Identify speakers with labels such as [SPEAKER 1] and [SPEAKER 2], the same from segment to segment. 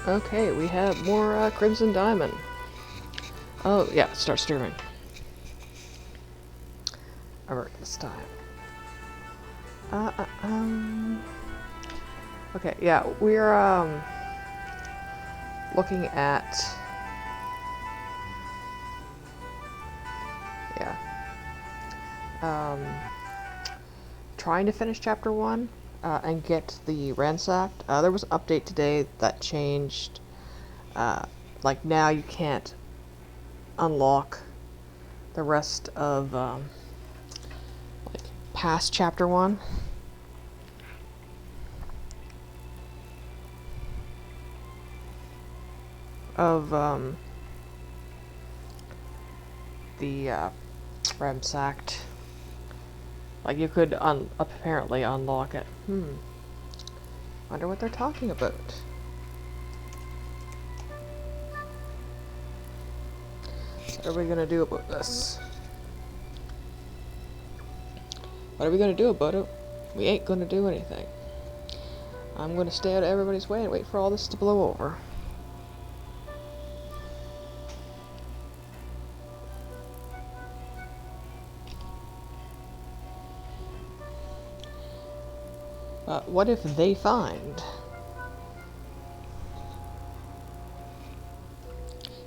[SPEAKER 1] Okay, we have more Crimson Diamond. Oh, yeah, start streaming. Alright, this time. Uh, uh, um... Okay, yeah, we're, looking at... Yeah. Um... Trying to finish Chapter 1, and get the ransacked. There was an update today that changed, like, now you can't unlock the rest of, like, past Chapter 1. Of, the, ransacked. Like, you could apparently unlock it. Wonder what they're talking about. What are we gonna do about this? What are we gonna do about it? We ain't gonna do anything. I'm gonna stay out of everybody's way and wait for all this to blow over. What if they find?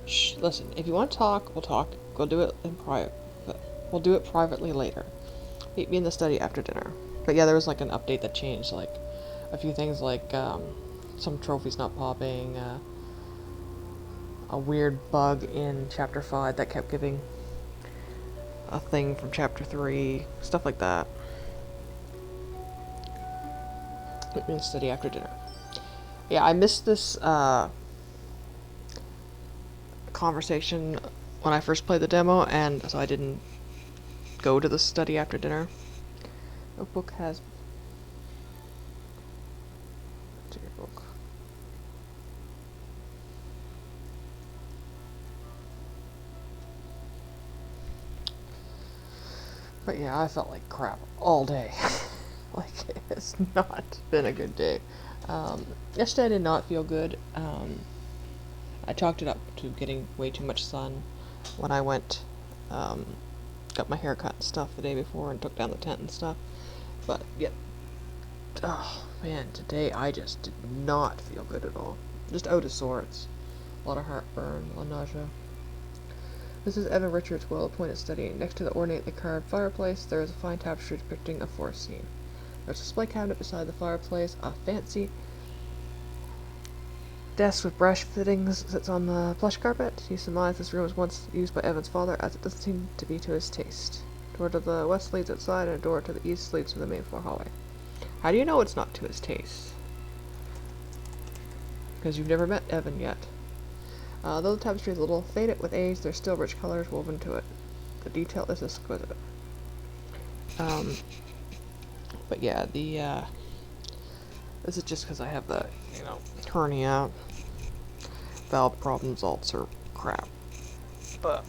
[SPEAKER 1] Shh, listen, if you want to talk, we'll talk. We'll do it in private. We'll do it privately later. Meet me in the study after dinner. But yeah, there was like an update that changed like a few things, like some trophies not popping, a weird bug in Chapter 5 that kept giving a thing from Chapter 3, stuff like that. Meet me in the study after dinner. Yeah, I missed this conversation when I first played the demo, and so I didn't go to the study after dinner. Notebook has... book. But yeah, I felt like crap all day. Like, it's not been a good day. Yesterday I did not feel good. I chalked it up to getting way too much sun when I went, got my hair cut and stuff the day before and took down the tent and stuff. But, yeah, oh man, today I just did not feel good at all. Just out of sorts. A lot of heartburn, a lot of nausea. This is Evan Richards' well-appointed study. Next to the ornately carved fireplace, there is a fine tapestry depicting a forest scene. There's a display cabinet beside the fireplace. A fancy desk with brush fittings sits on the plush carpet. He surmised this room was once used by Evan's father, as it doesn't seem to be to his taste. A door to the west leads outside, and a door to the east leads to the main floor hallway. How do you know it's not to his taste? Because you've never met Evan yet. Though the tapestry is a little faded with age, there's still rich colors woven to it. The detail is exquisite. But yeah, this is just because I have the, hernia, valve problems, ulcer, crap. But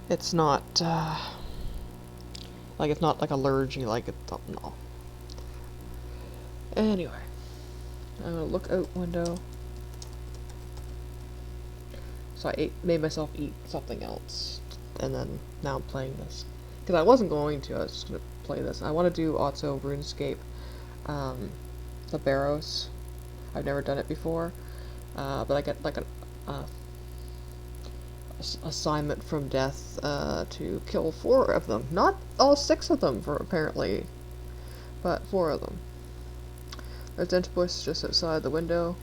[SPEAKER 1] it's not, like, it's not like allergy, like it's something, no. Anyway, I'm gonna look out window. So I made myself eat something else, and then now I'm playing this. Because I wasn't going to, I was just going to play this. I want to do Otso RuneScape, the Barrows. I've never done it before, but I get like an assignment from death to kill 4 of them. Not all 6 of them, for apparently, but 4 of them. There's dense bush just outside the window.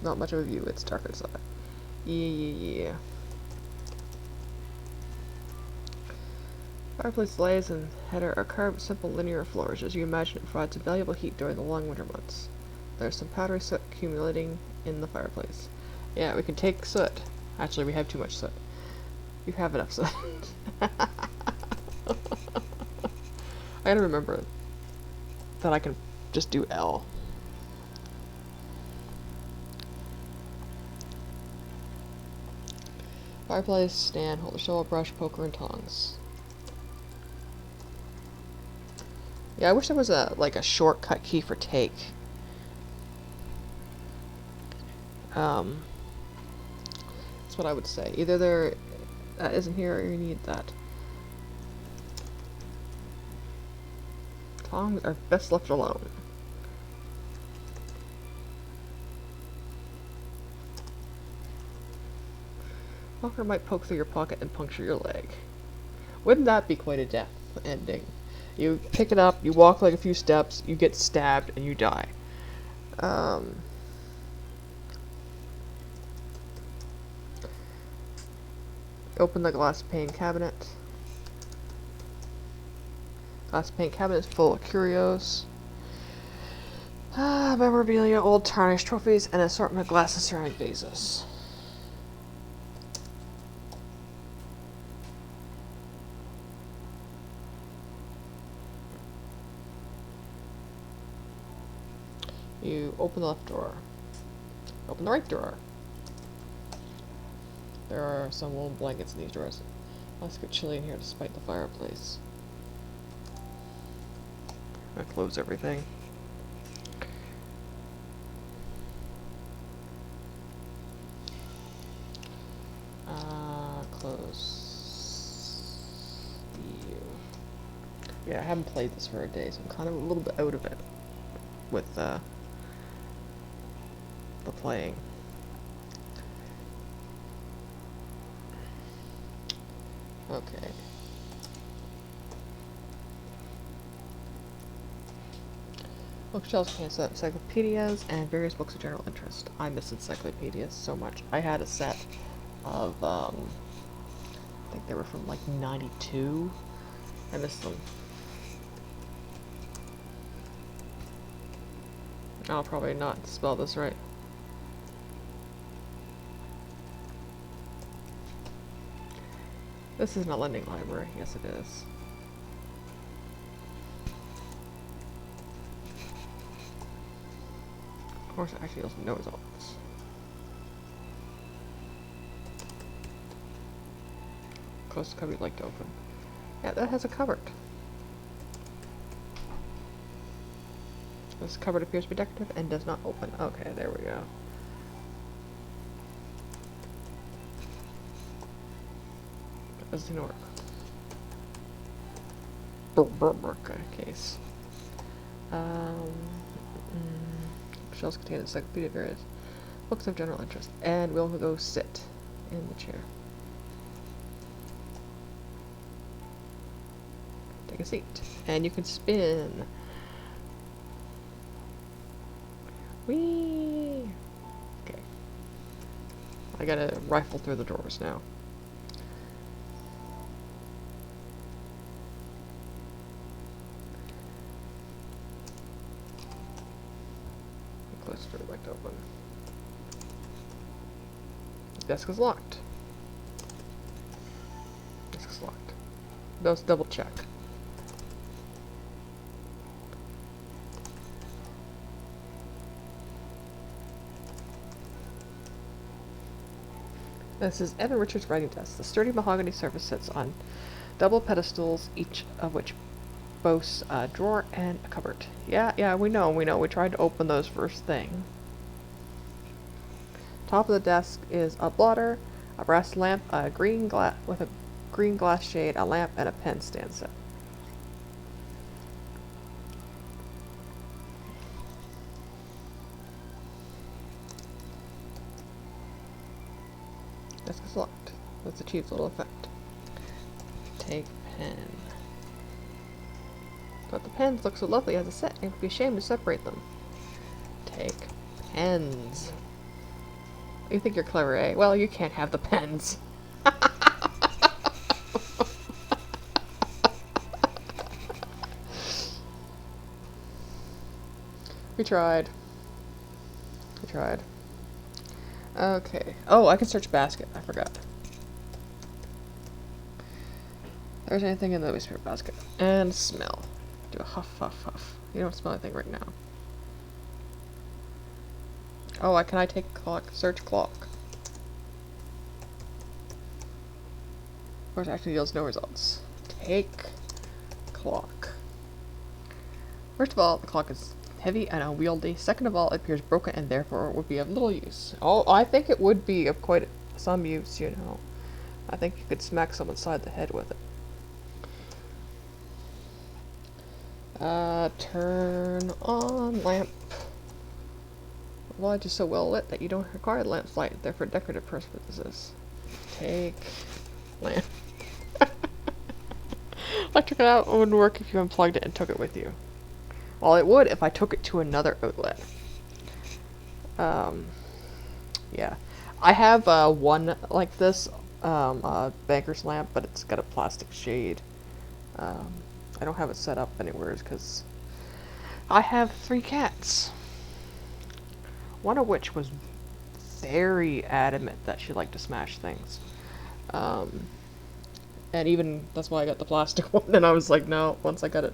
[SPEAKER 1] Not much of a view, it's dark outside. Yeah. Fireplace lays and header are carved with simple linear floors. As you imagine, it provides invaluable heat during the long winter months. There's some powdery soot accumulating in the fireplace. Yeah, we can take soot. Actually, we have too much soot. You have enough soot. I gotta remember that I can just do L. Fireplace, stand, hold a shovel, brush, poker, and tongs. Yeah, I wish there was a shortcut key for take. That's what I would say. Either there isn't here, or you need that. Tongs are best left alone. Walker might poke through your pocket and puncture your leg. Wouldn't that be quite a death ending? You pick it up, you walk like a few steps, you get stabbed, and you die. Open the glass pane cabinet. Glass pane cabinet is full of curios. Memorabilia, old tarnished trophies, and an assortment of glass and ceramic vases. You open the left drawer. Open the right drawer. There are some woolen blankets in these drawers. Let's get chilly in here despite the fireplace. I close everything. Close you. Yeah, I haven't played this for a day, so I'm kind of a little bit out of it with the playing. Okay. Bookshelves contain encyclopedias and various books of general interest. I miss encyclopedias so much. I had a set of, I think they were from like 92. I miss them. I'll probably not spell this right. This isn't a lending library. Yes, it is. Of course, it actually doesn't know results. Close cupboard you'd like to open. Yeah, that has a cupboard. This cupboard appears to be decorative and does not open. Okay, there we go. Doesn't work. Okay, case. Shelves contain encyclopedia various books of general interest, and we'll go sit in the chair. Take a seat, and you can spin. Whee! Okay. I gotta rifle through the drawers now. Close the door back open. Desk is locked. Desk is locked. Let's double check. This is Evan Richards' writing desk. The sturdy mahogany surface sits on double pedestals, each of which boasts a drawer and a cupboard. Yeah, we know. We tried to open those first thing. Top of the desk is a blotter, a brass lamp, a green glass with a green glass shade, a lamp, and a pen stand set. Desk is locked. Let's achieve little effect. Take pen. But the pens look so lovely as a set, it would be a shame to separate them. Take pens. You think you're clever, eh? Well, you can't have the pens. We tried. We tried. Okay. Oh, I can search basket. I forgot. There's anything in the waste paper basket. And smell. Do a huff, huff, huff. You don't smell anything right now. Oh, can I take clock? Search clock. Of course, actually yields no results. Take clock. First of all, the clock is heavy and unwieldy. Second of all, it appears broken and therefore would be of little use. Oh, I think it would be of quite some use, you know. I think you could smack someone side the head with it. Turn on lamp. Lodge is so well lit that you don't require the lamp's light. They're for decorative purposes. Take lamp. Electric lamp wouldn't work if you unplugged it and took it with you. Well, it would if I took it to another outlet. Yeah. I have one like this, banker's lamp, but it's got a plastic shade. I don't have it set up anywhere because I have 3 cats. One of which was very adamant that she liked to smash things. And even, that's why I got the plastic one, and I was like, no, once I got it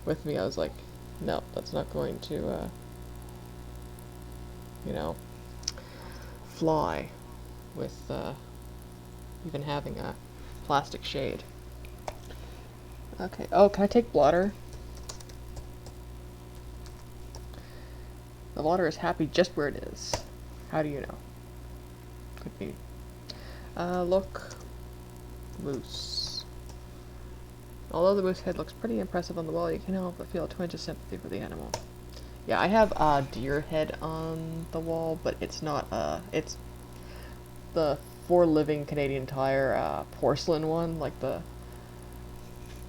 [SPEAKER 1] with me, I was like, no, that's not going to, you know, fly with, even having a plastic shade. Okay, oh, can I take blotter? The blotter is happy just where it is. How do you know? Could be. Look. Moose. Although the moose head looks pretty impressive on the wall, you can't help but feel a twinge of sympathy for the animal. Yeah, I have a deer head on the wall, but it's not, it's the For Living Canadian Tire, porcelain one, like the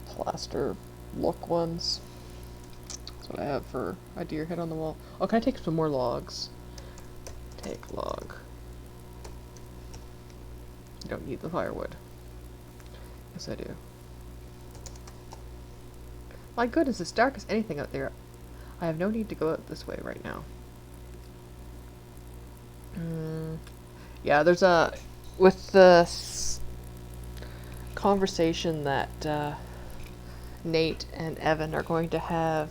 [SPEAKER 1] plaster look ones. That's what I have for a deer head on the wall. Oh, can I take some more logs? Take log. You don't need the firewood. Yes, I do. My goodness, it's dark as anything out there. I have no need to go out this way right now. Yeah, there's a... With the conversation that Nate and Evan are going to have,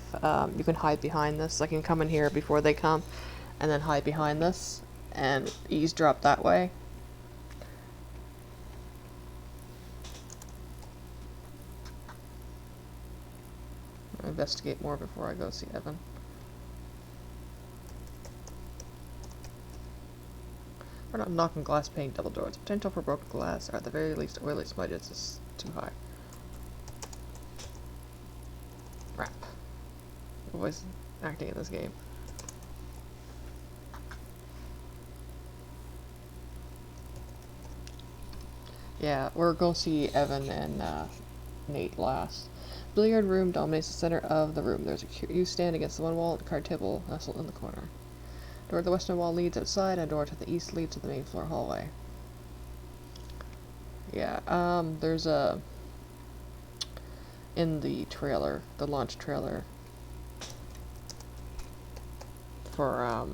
[SPEAKER 1] you can hide behind this. I can come in here before they come, and then hide behind this, and eavesdrop that way. I'll investigate more before I go see Evan. We're not knocking glass pane double doors. Potential for broken glass, or at the very least oily smudges, is too high. Crap. Voice acting in this game. Yeah, we're going to see Evan and Nate last. Billiard room dominates the center of the room. There's a cue stand against the one wall and a card table nestled in the corner. Door to the western wall leads outside, and a door to the east leads to the main floor hallway. Yeah, there's a... in the trailer, the launch trailer, for,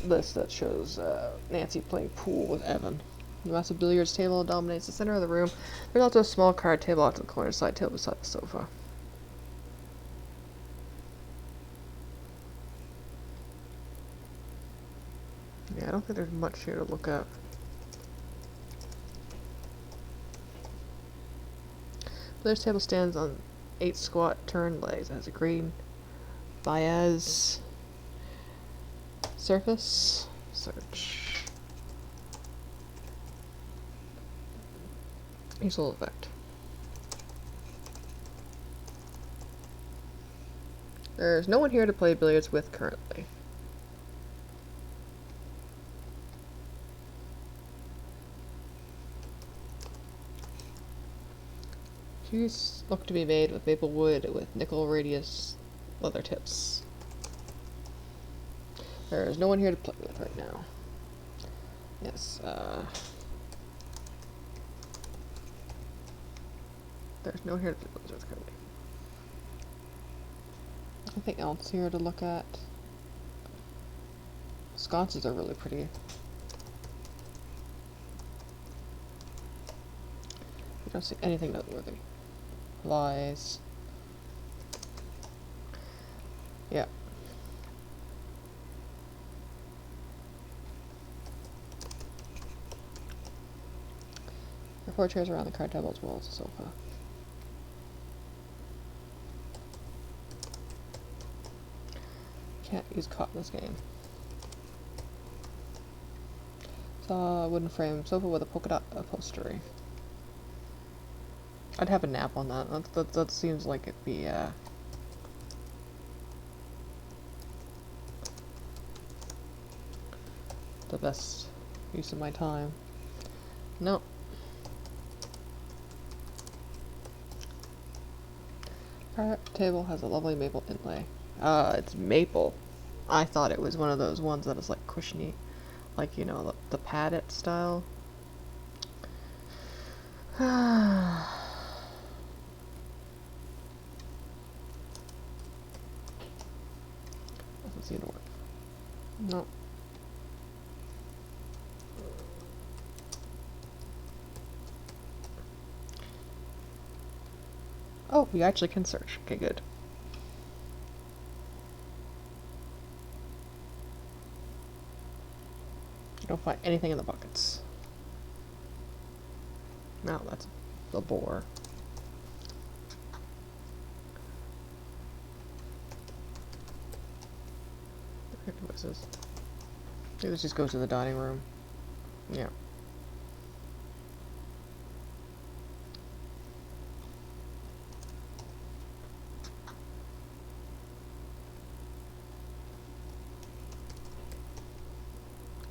[SPEAKER 1] this that shows, Nancy playing pool with Evan. The massive billiards table dominates the center of the room. There's also a small card table off to the corner side table beside the sofa. Yeah, I don't think there's much here to look at. Billiards table stands on 8 squat turned legs. It has a green Baez surface. Search. Useful effect. There's no one here to play billiards with currently. Shoes look to be made with maple wood with nickel radius leather tips. There's no one here to play with right now. Yes, there's no one here to play with currently. Nothing else here to look at. Sconces are really pretty. I don't see anything noteworthy. Flies. Yeah. There are 4 chairs around the card table as well as the sofa. Can't use cot in this game. Saw a wooden frame sofa with a polka dot upholstery. I'd have a nap on that. That seems like it'd be, the best use of my time. Nope. Our table has a lovely maple inlay. It's maple. I thought it was one of those ones that is like cushiony. Like, you know, the padded style. Doesn't seem to work. Nope. Oh, we actually can search. Okay, good. You don't find anything in the buckets. No, that's the boar. What's this? Maybe this just goes to the dining room. Yeah.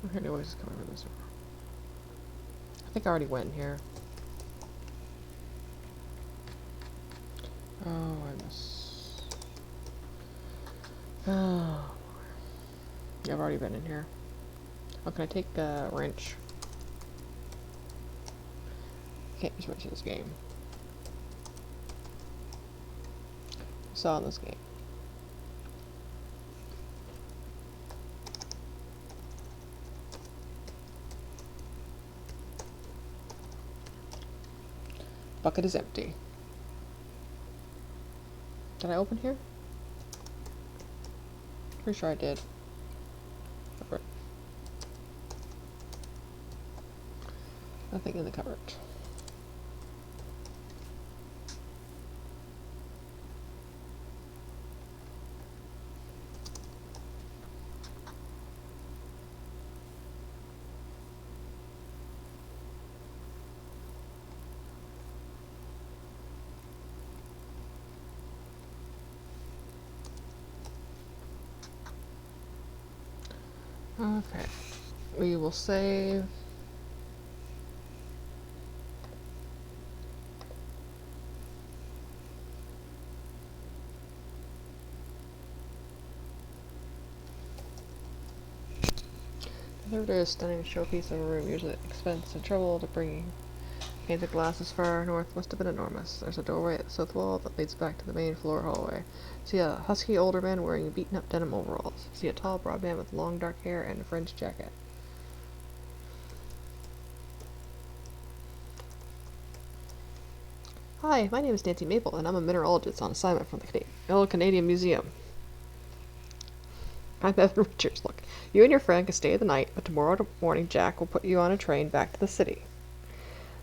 [SPEAKER 1] Okay, noise is coming from this room. I think I already went in here. Oh, I miss. Oh. Yeah, I've already been in here. Oh, can I take a wrench? Can't use wrench in this game. Saw in this game. Bucket is empty. Did I open here? Pretty sure I did. Cupboard. Nothing in the cupboard. Okay, we will save. There is a stunning showpiece of a room, usually expense and trouble to bring painted glasses far north must have been enormous. There's a doorway at the south wall that leads back to the main floor hallway. See a husky older man wearing beaten up denim overalls. See a tall broad man with long dark hair and a French jacket. Hi, my name is Nancy Maple, and I'm a mineralogist on assignment from the Old Canadian Museum. I'm Evan Richards. Look, you and your friend can stay the night, but tomorrow morning Jack will put you on a train back to the city.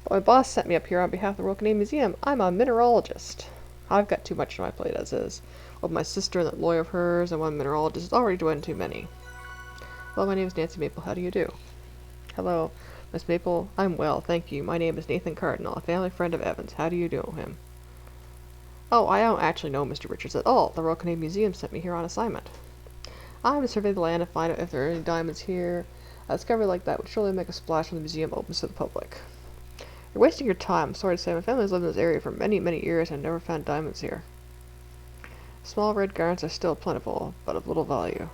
[SPEAKER 1] But my boss sent me up here on behalf of the Royal Canadian Museum. I'm a mineralogist. I've got too much on my plate as is. Well, my sister and that lawyer of hers and one mineralogist is already doing too many. Well, my name is Nancy Maple. How do you do? Hello, Miss Maple. I'm well, thank you. My name is Nathan Cardinal, a family friend of Evan's. How do you know him? Oh, I don't actually know Mr. Richards at all. The Royal Canadian Museum sent me here on assignment. I'm to survey the land and find out if there are any diamonds here. A discovery like that would surely make a splash when the museum opens to the public. You're wasting your time. Sorry to say, my family has lived in this area for many, many years and never found diamonds here. Small red garnets are still plentiful, but of little value.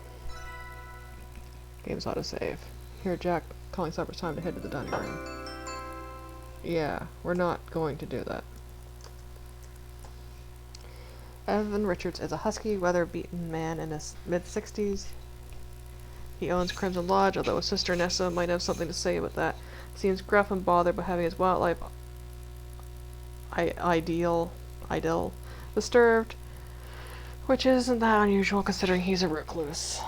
[SPEAKER 1] Game's autosave. Here, Jack, calling supper time to head to the dining room. Yeah, we're not going to do that. Evan Richards is a husky, weather-beaten man in his mid-60s. He owns Crimson Lodge, although his sister Nessa might have something to say about that. Seems gruff and bothered by having his wildlife ideal disturbed, which isn't that unusual considering he's a recluse.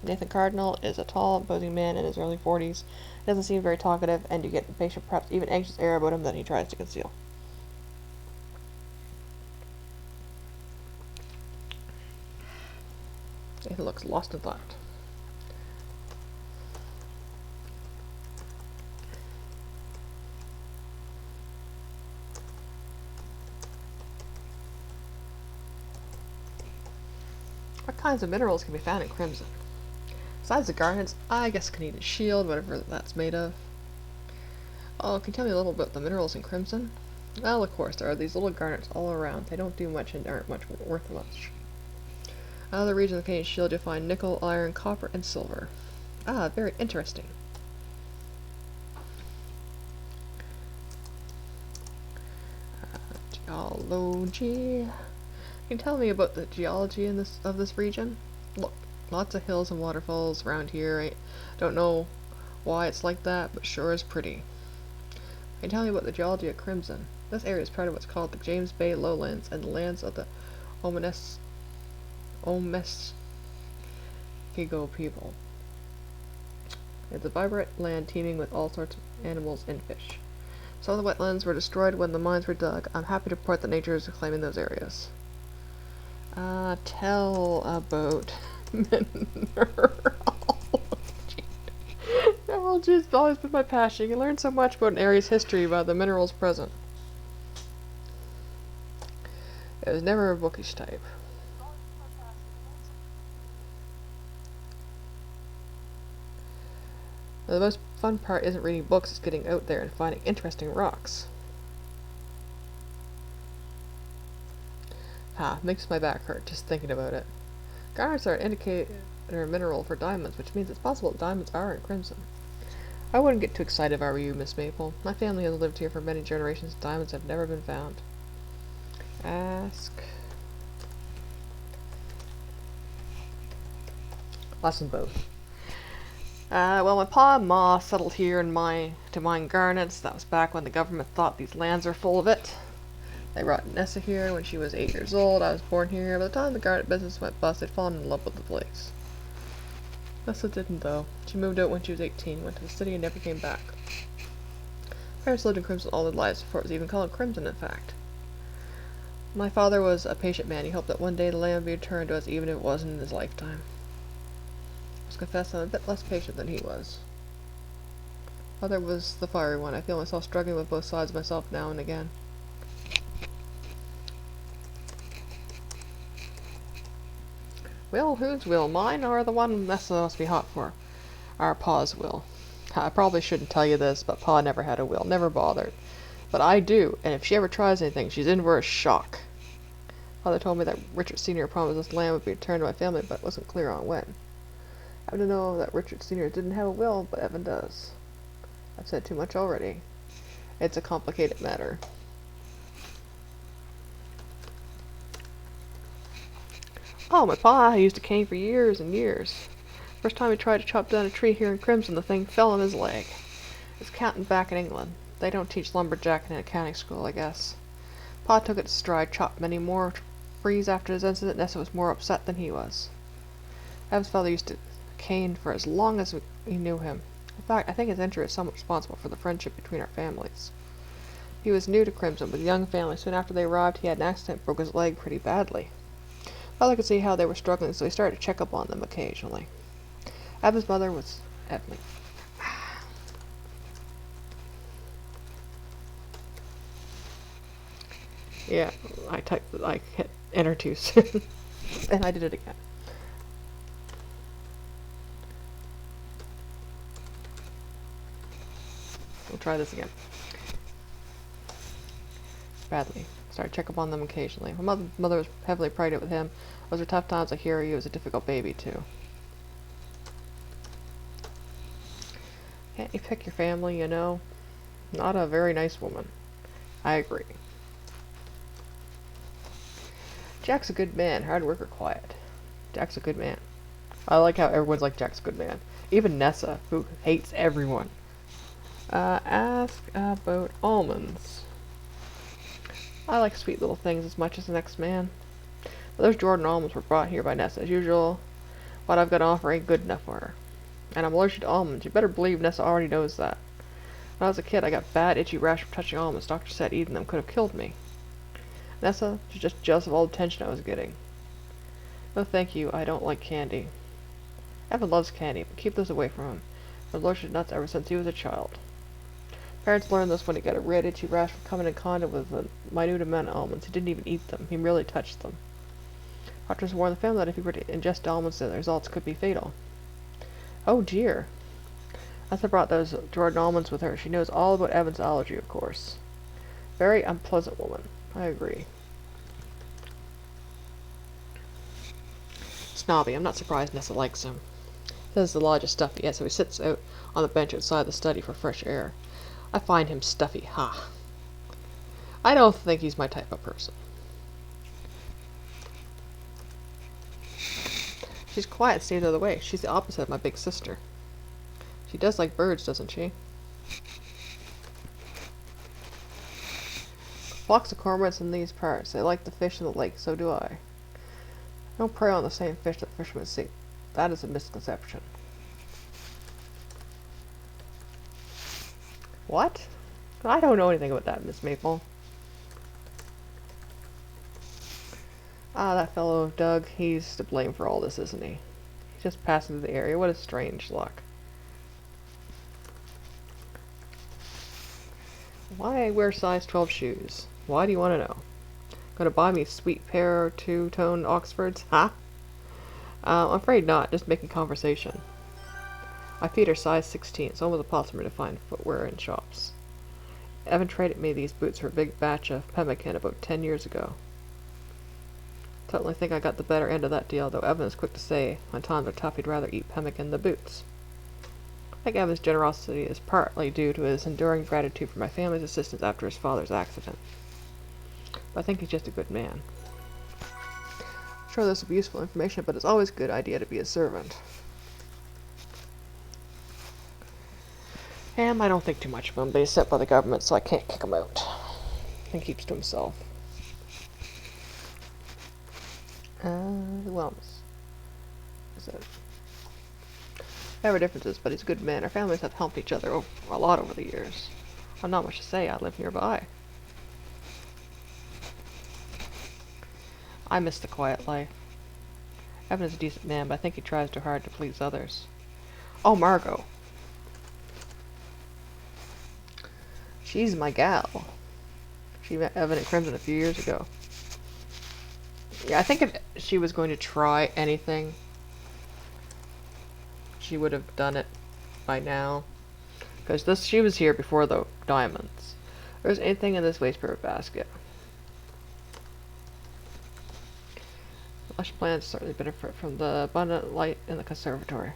[SPEAKER 1] Nathan Cardinal is a tall, imposing man in his early 40s. He doesn't seem very talkative, and you get an impatient, perhaps even anxious air about him that he tries to conceal. Nathan looks lost in thought. What kinds of minerals can be found in Crimson? Besides the garnets, I guess I could need a shield, whatever that's made of. Oh, can you tell me a little bit about the minerals in Crimson? Well, of course, there are these little garnets all around. They don't do much and aren't much worth much. Other regions of the Canadian Shield, you'll find nickel, iron, copper, and silver. Ah, very interesting. Geology. Can you tell me about the geology in this region? Look, lots of hills and waterfalls around here. I don't know why it's like that, but sure is pretty. Can you tell me about the geology of Crimson? This area is part of what's called the James Bay Lowlands and the lands of the Omeskigo people. It's a vibrant land teeming with all sorts of animals and fish. Some of the wetlands were destroyed when the mines were dug. I'm happy to report that nature is reclaiming those areas. Tell about mineralogy. Mineralogy has always been my passion. You can learn so much about an area's history by the minerals present. It was never a bookish type. The most fun part isn't reading books, it's getting out there and finding interesting rocks. Makes my back hurt just thinking about it. Garnets are an indicator mineral for diamonds, which means it's possible that diamonds are in Crimson. I wouldn't get too excited if I were you, Miss Maple. My family has lived here for many generations. Diamonds have never been found. Ask. Lesson both. Well, my pa and ma settled here to mine garnets. That was back when the government thought these lands were full of it. They brought Nessa here when she was 8 years old. I was born here. By the time the garnet business went bust, they'd fallen in love with the place. Nessa didn't, though. She moved out when she was 18, went to the city, and never came back. Parents lived in Crimson all their lives before it was even called Crimson, in fact. My father was a patient man. He hoped that one day the land would be returned to us, even if it wasn't in his lifetime. I must confess I'm a bit less patient than he was. Mother was the fiery one. I feel myself struggling with both sides of myself now and again. Will, whose will? Mine or the one Nessa must be hot for? Our pa's will. I probably shouldn't tell you this, but pa never had a will, never bothered. But I do, and if she ever tries anything, she's in for a shock. Father told me that Richard Sr. promised this land would be returned to my family, but it wasn't clear on when. I happen to know that Richard Sr. didn't have a will, but Evan does. I've said too much already. It's a complicated matter. Oh, my pa used a cane for years and years. First time he tried to chop down a tree here in Crimson, the thing fell on his leg. It's accountant back in England. They don't teach lumberjacking in accounting school, I guess. Pa took it to stride, chopped many more trees after his incident. Nessa was more upset than he was. Evan's father used a cane for as long as we knew him. In fact, I think his injury is somewhat responsible for the friendship between our families. He was new to Crimson with a young family. Soon after they arrived, he had an accident, broke his leg pretty badly. Father could see how they were struggling, so he started to check up on them occasionally. Evan's mother was Evelyn. Yeah, I hit enter too soon. And I did it again. We'll try this again. Badly. Started to check up on them occasionally. My mother was heavily pregnant with him. Those were tough times. I hear he was a difficult baby, too. Can't you pick your family, you know? Not a very nice woman. I agree. Jack's a good man. Hard worker, quiet. Jack's a good man. I like how everyone's like, Jack's a good man. Even Nessa, who hates everyone. Ask about almonds. I like sweet little things as much as the next man. But those Jordan almonds were brought here by Nessa. As usual, what I've got to offer ain't good enough for her. And I'm allergic to almonds. You better believe Nessa already knows that. When I was a kid, I got bad, itchy rash from touching almonds. Doctor said eating them could have killed me. Nessa was just jealous of all the attention I was getting. No thank you, I don't like candy. Evan loves candy, but keep this away from him. He's been allergic to nuts ever since he was a child. Parents learned this when he got a red, itchy rash from coming in contact with a minute amount of almonds. He didn't even eat them. He merely touched them. Doctors warned the family that if he were to ingest almonds, the results could be fatal. Oh dear. Ethel brought those Jordan almonds with her. She knows all about Evan's allergy, of course. Very unpleasant woman. I agree. Snobby. I'm not surprised Nessa likes him. This is the largest stuffy yet, so he sits out on the bench outside the study for fresh air. I find him stuffy. Ha. I don't think he's my type of person. She's quiet, stays out of the way. She's the opposite of my big sister. She does like birds, doesn't she? Flocks of cormorants in these parts. They like the fish in the lake, so do I. Don't prey on the same fish that fishermen seek. That is a misconception. What? I don't know anything about that, Miss Maple. Ah, that fellow, Doug, he's to blame for all this, isn't he? He's just passing through the area. What a strange luck. Why wear size 12 shoes? Why do you want to know? Gonna buy me a sweet pair of two-tone Oxfords? Huh? I'm afraid not. Just making conversation. My feet are size 16. It's almost impossible to find footwear in shops. Evan traded me these boots for a big batch of pemmican about 10 years ago. Certainly think I got the better end of that deal, though Evan is quick to say when times are tough he'd rather eat pemmican than boots. I think Evan's generosity is partly due to his enduring gratitude for my family's assistance after his father's accident. But I think he's just a good man. I'm sure this will be useful information, but it's always a good idea to be a servant. And I don't think too much of him, but he's set by the government, so I can't kick him out. He keeps to himself. Wellness. Is it? There are differences, but he's a good man. Our families have helped each other a lot over the years. I've not much to say. I live nearby. I miss the quiet life. Evan is a decent man, but I think he tries too hard to please others. Oh, Margot. She's my gal. She met Evan at Crimson a few years ago. Yeah, I think if she was going to try anything, she would have done it by now. Because she was here before the diamonds. There's anything in this waste paper basket. Lush plants certainly benefit from the abundant light in the conservatory.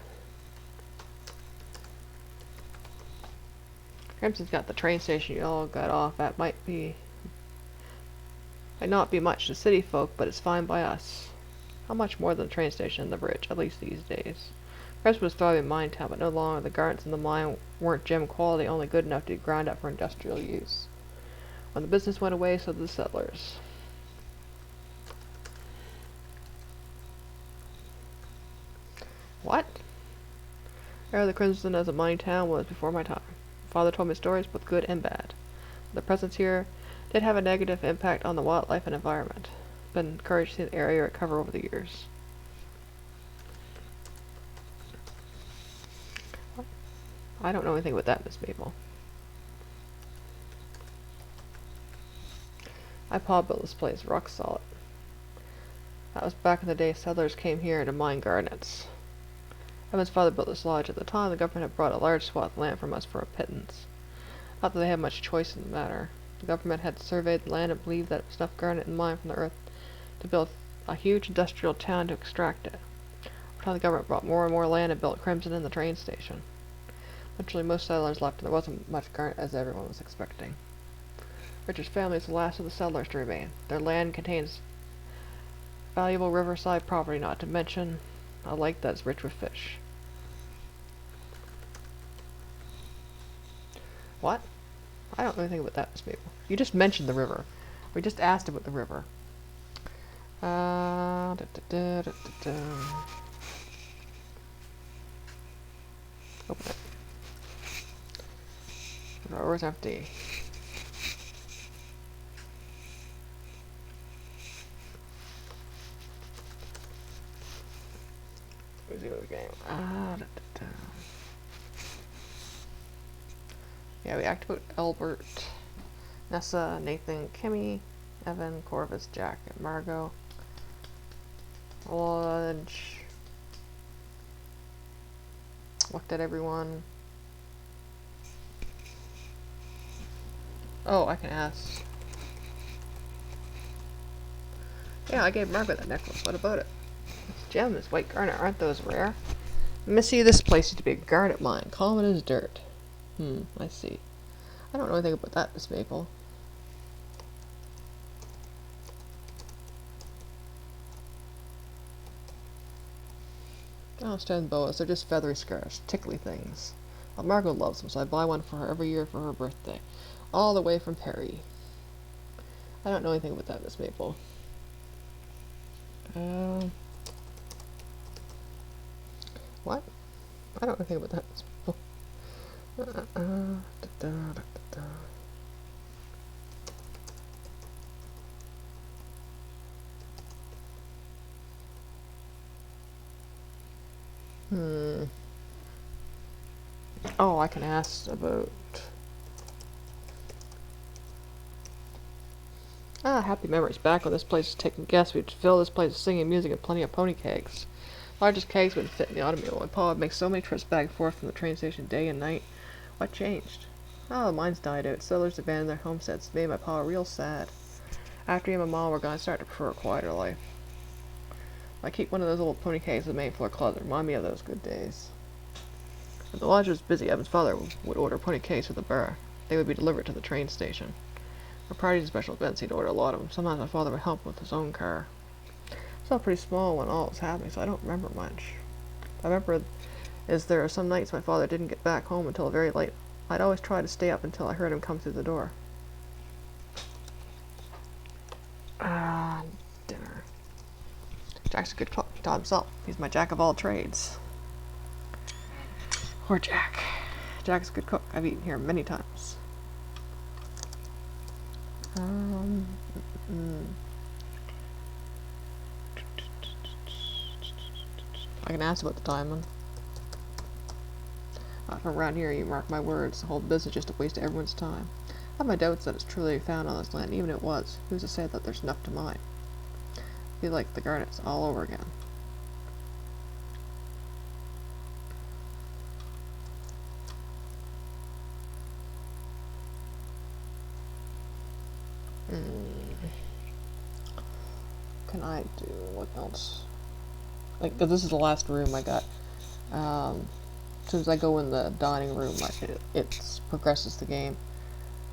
[SPEAKER 1] Crimson's got the train station you all got off at. Might not be much to city folk, but it's fine by us. How much more than the train station and the bridge, at least these days. Crimson was thriving mine town, but no longer. The gardens in the mine weren't gem quality, only good enough to be ground up for industrial use. When the business went away, so did the settlers. What? Era the Crimson as a mine town was before my time. Father told me stories, both good and bad. The presence here did have a negative impact on the wildlife and environment. Been encouraged to see the area recover over the years. I don't know anything about that, Miss Maple. My pa built this place, rock solid. That was back in the day settlers came here to mine garnets. Evan's father built this lodge. At the time, the government had brought a large swath of land from us for a pittance. Not that they had much choice in the matter. The government had surveyed the land and believed that it was enough garnet and mine from the earth to build a huge industrial town to extract it. Over time, the government brought more and more land and built Crimson and the train station. Eventually, most settlers left, and there wasn't much garnet as everyone was expecting. Richard's family is the last of the settlers to remain. Their land contains valuable riverside property, not to mention a lake that is rich with fish. What? I don't know anything about that, Miss Maple. You just mentioned the river. We just asked about the river. Open it. The drawer's empty. Resume the game. Yeah, we activate Albert, Nessa, Nathan, Kimmy, Evan, Corvus, Jack, and Margot. Lunch. Looked at everyone. Oh, I can ask. Yeah, I gave Margaret that necklace. What about it? Gem, this white garnet, aren't those rare? Missy, this place used to be a garnet mine, common as dirt. I see. I don't know anything about that, Miss Maple. Oh, stone boas, they're just feathery scars, tickly things. Well, Margot loves them, so I buy one for her every year for her birthday. All the way from Perry. I don't know anything about that, Miss Maple. What? I don't know anything about that, Miss Maple. Oh, I can ask about... happy memories. Back when this place was taking guests, we'd fill this place with singing music and plenty of pony kegs. Largest kegs wouldn't fit in the automobile. My pa would make so many trips back and forth from the train station day and night. What changed? Oh, the mines died out. Settlers abandoned their homesteads. It made my pa real sad. After he and my mom were gone, I started to prefer a quieter life. I keep one of those old pony kegs in the main floor closet. Remind me of those good days. When the lodge was busy, Evan's father would order pony kegs for the bar. They would be delivered to the train station. For parties and special events, he'd order a lot of them. Sometimes my father would help with his own car. I was pretty small when all was happening, so I don't remember much. I remember there are some nights my father didn't get back home until very late. I'd always try to stay up until I heard him come through the door. Dinner. Jack's a good cook. He taught himself. He's my jack of all trades. Poor Jack. Jack's a good cook. I've eaten here many times. I can ask about the diamond. From around here, you mark my words, the whole business is just a waste of everyone's time. I have my doubts that it's truly found on this land, even if it was. Who's to say that there's enough to mine? I feel like the garnets all over again. Can I do? What else? Like, cause this is the last room I got. As soon as I go in the dining room, it progresses the game.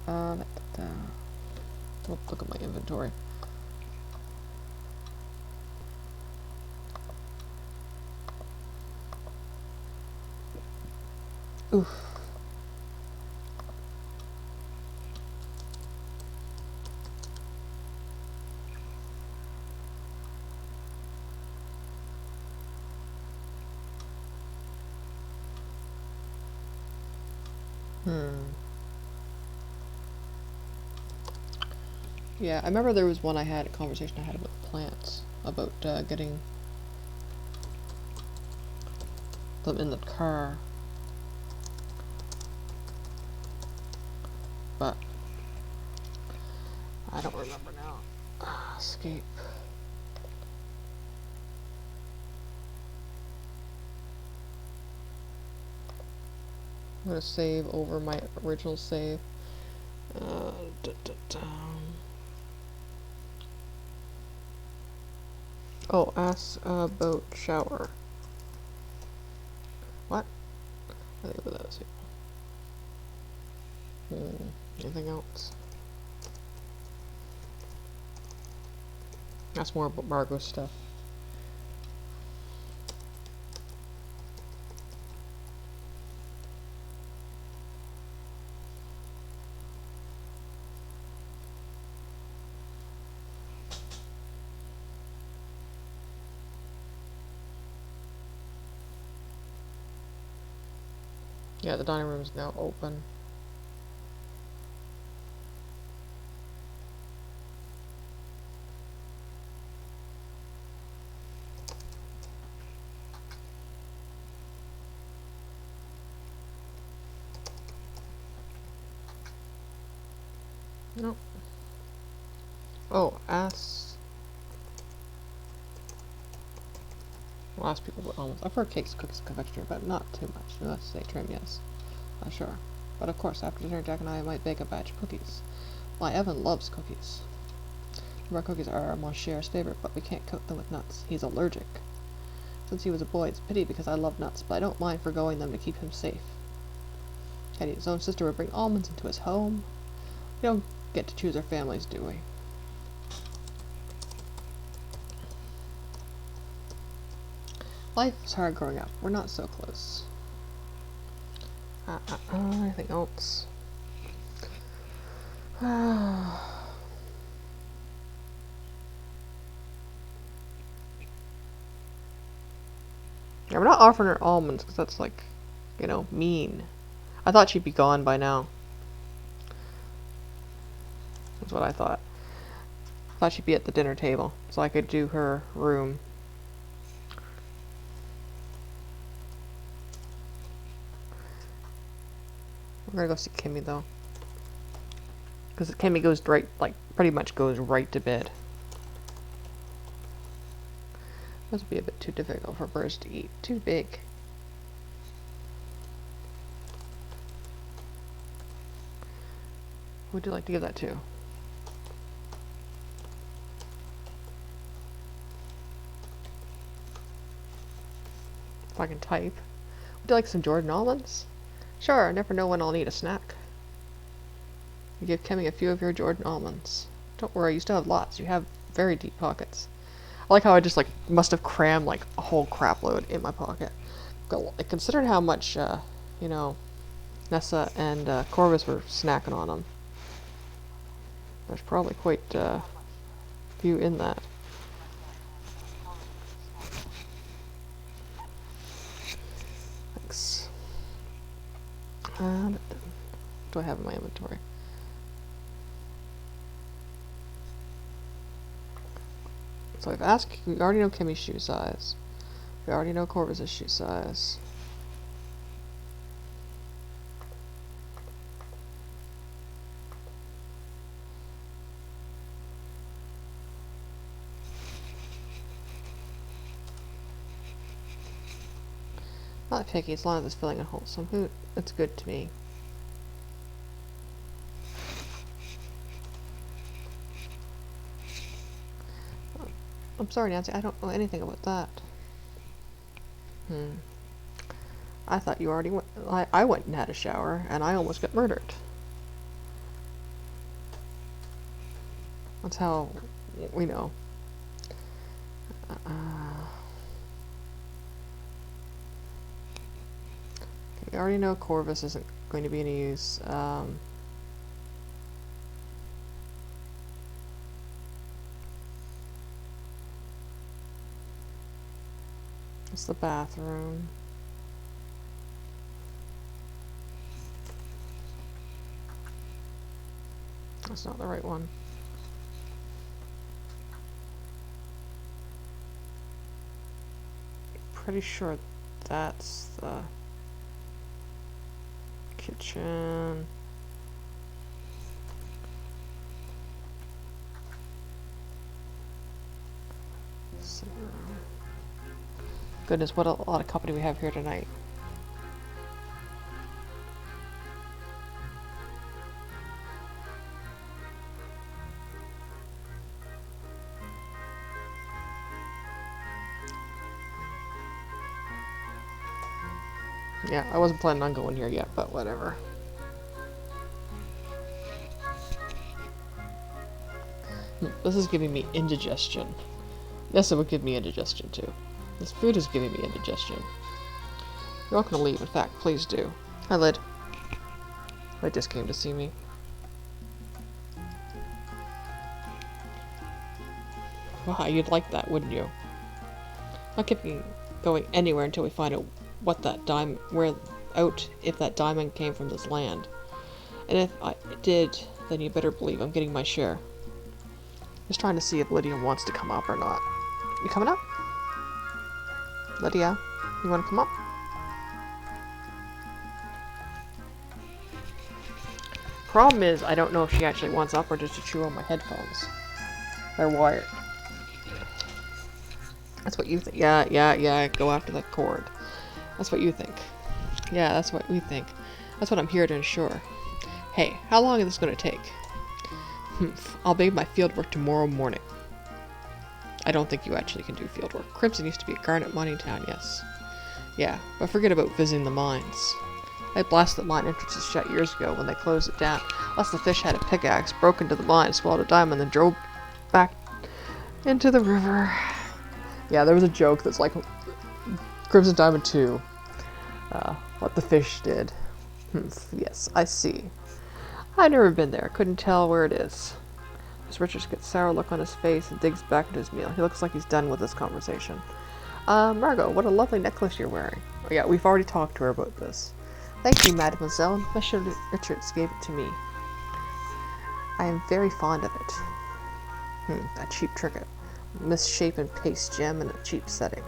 [SPEAKER 1] Look at my inventory. Oof. Yeah, I remember there was a conversation I had about plants, about getting them in the car. But I don't remember now. Escape. I'm gonna save over my original save. Oh, ask about shower. What? I think that was here. Anything else? That's more about Margot's stuff. Yeah, the dining room is now open. Nope. Oh, ask. I'll ask people what almonds. I've heard cakes, cookies, and confectionery, but not too much. Let's say trim, yes. Sure. But of course, after dinner, Jack and I might bake a batch of cookies. Why, Evan loves cookies. Our cookies are Monsieur's favorite, but we can't coat them with nuts. He's allergic. Since he was a boy, it's a pity because I love nuts, but I don't mind forgoing them to keep him safe. Teddy, his own sister would bring almonds into his home. We don't get to choose our families, do we? Life is hard growing up. We're not so close. Anything else? Yeah, we're not offering her almonds because that's like, you know, mean. I thought she'd be gone by now. That's what I thought. I thought she'd be at the dinner table so I could do her room. We're gonna go see Kimmy though. Because Kimmy goes right, like, pretty much goes right to bed. This would be a bit too difficult for birds to eat. Too big. Who would you like to give that to? If I can type. Would you like some Jordan almonds? Sure, I never know when I'll need a snack. You give Kimmy a few of your Jordan almonds. Don't worry, you still have lots. You have very deep pockets. I like how I just, like, must have crammed, like, a whole crap load in my pocket. But considering how much, you know, Nessa and Corvus were snacking on them, there's probably quite a few in that. Thanks. What do I have in my inventory? So I've asked, we already know Kimmy's shoe size. We already know Corvus's shoe size. Not picky, as long as it's filling and wholesome food. It's good to me. I'm sorry, Nancy, I don't know anything about that. I thought you already went. I went and had a shower, and I almost got murdered. That's how we know. We already know Corvus isn't going to be any use. It's the bathroom. That's not the right one. Pretty sure that's the kitchen. Goodness, what a lot of company we have here tonight. Yeah, I wasn't planning on going here yet, but whatever. This is giving me indigestion. Yes, it would give me indigestion too. This food is giving me indigestion. You're not gonna leave, in fact, please do. Hi, Lid. Lid just came to see me. Wow, you'd like that, wouldn't you? Not keeping going anywhere until we find out what that diamond, if that diamond came from this land. And if I did, then you better believe I'm getting my share. Just trying to see if Lydia wants to come up or not. You coming up? Lydia, you want to come up? Problem is, I don't know if she actually wants up or just to chew on my headphones. They're wired. That's what you think. Yeah, go after that cord. That's what you think. Yeah, that's what we think. That's what I'm here to ensure. Hey, how long is this going to take? I'll begin my fieldwork tomorrow morning. I don't think you actually can do fieldwork. Crimson used to be a garnet mining town, yes. Yeah, but forget about visiting the mines. I blasted the mine entrances shut years ago when they closed it down. Unless the fish had a pickaxe, broke into the mine, swallowed a diamond, then drove back into the river. Yeah, there was a joke that's like Crimson Diamond 2. What the fish did. Yes, I see. I've never been there. Couldn't tell where it is. Mr. Richards gets a sour look on his face and digs back into his meal. He looks like he's done with this conversation. Margot, what a lovely necklace you're wearing. Oh, yeah, we've already talked to her about this. Thank you, mademoiselle. Mr. Richards gave it to me. I am very fond of it. A cheap trinket. Misshapen paste gem in a cheap setting.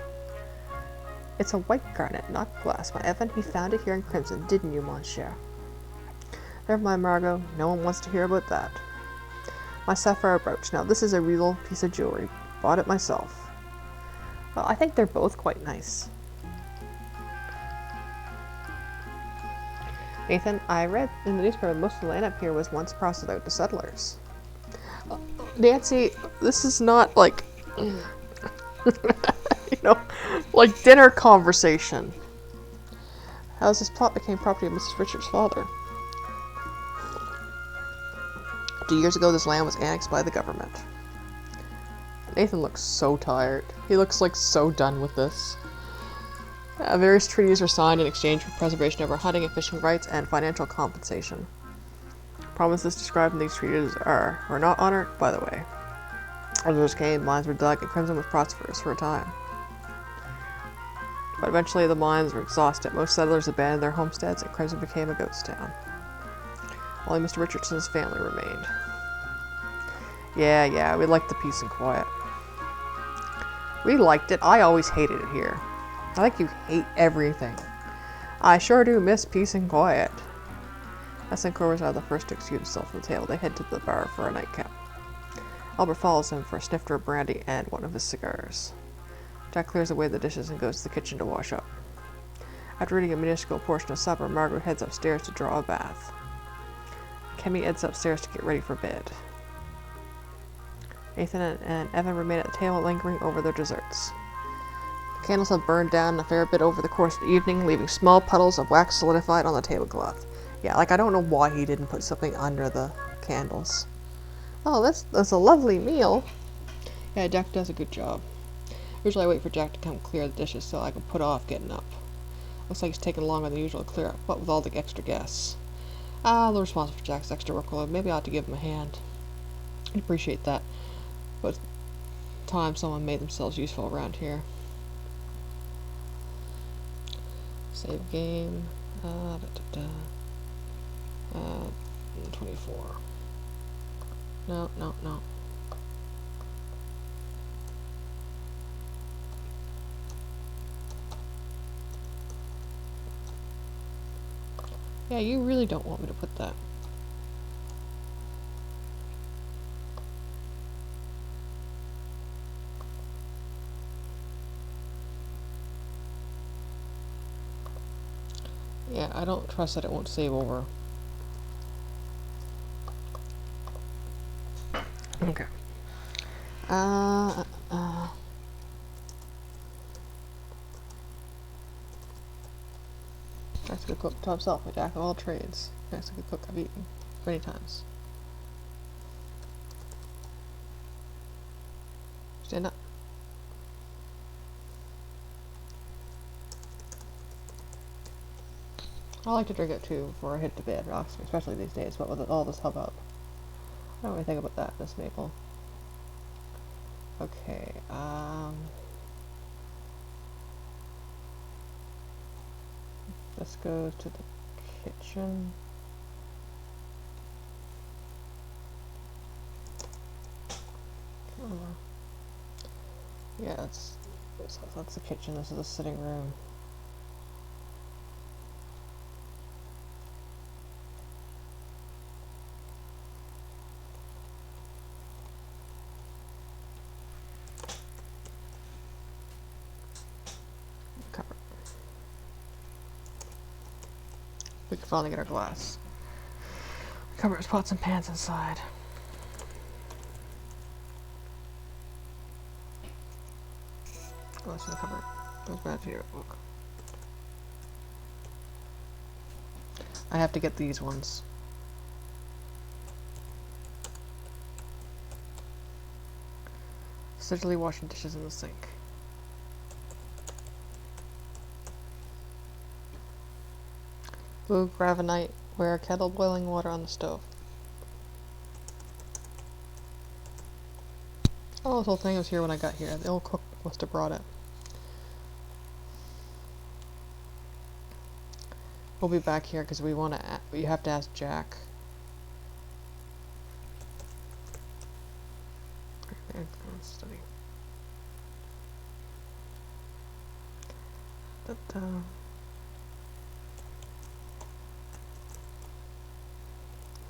[SPEAKER 1] It's a white garnet, not glass, my Evan. He found it here in Crimson, didn't you, monsieur? Never mind, Margot. No one wants to hear about that. My sapphire brooch. Now, this is a real piece of jewelry. Bought it myself. Well, I think they're both quite nice. Nathan, I read in the newspaper most of the land up here was once parceled out to settlers. Nancy, this is not like, you know, like dinner conversation. How this plot became property of Mrs. Richards' father? 2 years ago, this land was annexed by the government. Nathan looks so tired. He looks like so done with this. Various treaties were signed in exchange for preservation of our hunting and fishing rights and financial compensation. Promises described in these treaties were not honored, by the way. Others came, mines were dug, and Crimson was prosperous for a time. But eventually the mines were exhausted. Most settlers abandoned their homesteads, and Crimson became a ghost town. Only Mr. Richardson's family remained. Yeah, we liked the peace and quiet. We liked it. I always hated it here. I think you hate everything. I sure do miss peace and quiet. As Sinclair was the first to excuse himself from the table, they head to the bar for a nightcap. Albert follows him for a snifter of brandy and one of his cigars. Jack clears away the dishes and goes to the kitchen to wash up. After eating a minuscule portion of supper, Margaret heads upstairs to draw a bath. Kemi heads upstairs to get ready for bed. Nathan and Evan remain at the table, lingering over their desserts. The candles have burned down a fair bit over the course of the evening, leaving small puddles of wax solidified on the tablecloth. Yeah, like I don't know why he didn't put something under the candles. Oh, that's a lovely meal. Yeah, Jack does a good job. Usually I wait for Jack to come clear the dishes so I can put off getting up. Looks like he's taking longer than usual to clear up, what with all the extra guests. I'm responsible for Jack's extra workload. Maybe I ought to give him a hand. I'd appreciate that. But it's time someone made themselves useful around here. Save game. 24. No. Yeah, you really don't want me to put that. Yeah, I don't trust that it won't save over. Okay. Jack's a good cook to himself, a jack of all trades. Jack's a good cook I've eaten many times. Stand up. I like to drink it too before I hit the bed, especially these days, but with all this hubbub. I don't really think about that, Miss Maple. Okay, let's go to the kitchen. Yeah, that's the kitchen. This is the sitting room. We can finally get our glass. Cover his pots and pans inside. Oh, it's in the cupboard. Goes back to your book. I have to get these ones. Essentially washing dishes in the sink. Blue gravenite, where kettle boiling water on the stove. Oh, this whole thing was here when I got here. The old cook must have brought it. We'll be back here because we want to. You have to ask Jack. Study.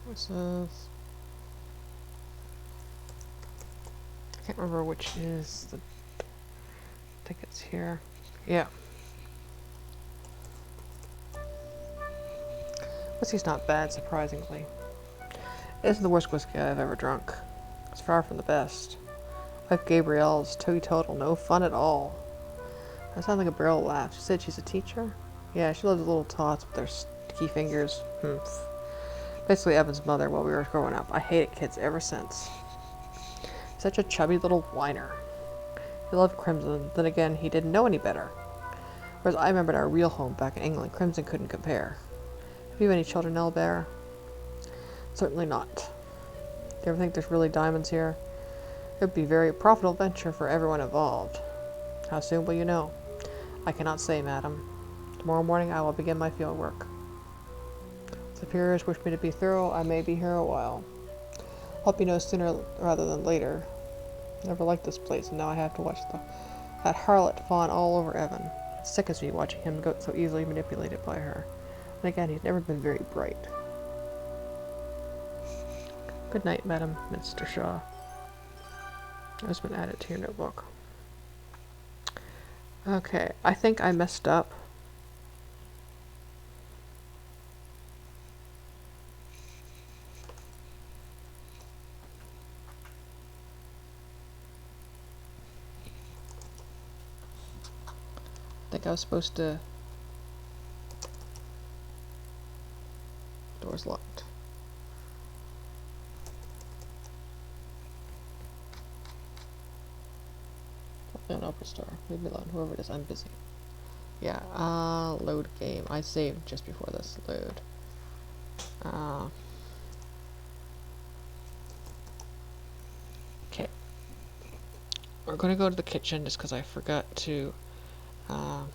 [SPEAKER 1] This is. I can't remember which is the. I think it's here. Yeah. Whiskey's not bad, surprisingly. It isn't the worst whiskey I've ever drunk. It's far from the best. Like Gabrielle's teetotal, no fun at all. That sounds like a barrel laugh. She said she's a teacher? Yeah, she loves little tots with their sticky fingers. Basically Evan's mother while we were growing up. I hated kids ever since. Such a chubby little whiner. He loved Crimson, then again, he didn't know any better. Whereas I remembered our real home back in England, Crimson couldn't compare. Have you any children, Albert? Certainly not. Do you ever think there's really diamonds here? It would be a very profitable venture for everyone involved. How soon will you know? I cannot say, madam. Tomorrow morning I will begin my field work. Superiors wish me to be thorough. I may be here a while. Hope you know sooner rather than later. Never liked this place, and now I have to watch that harlot fawn all over Evan. It sickens me watching him go so easily manipulated by her. And again, he's never been very bright. Good night, Madam Mr. Shaw. That's been added to your notebook. Okay, I think I messed up. I think I was supposed to... Door's locked. An opera star. Leave me alone. Whoever it is, I'm busy. Yeah, load game. I saved just before this. Load. Okay. We're gonna go to the kitchen just because I forgot to, I'll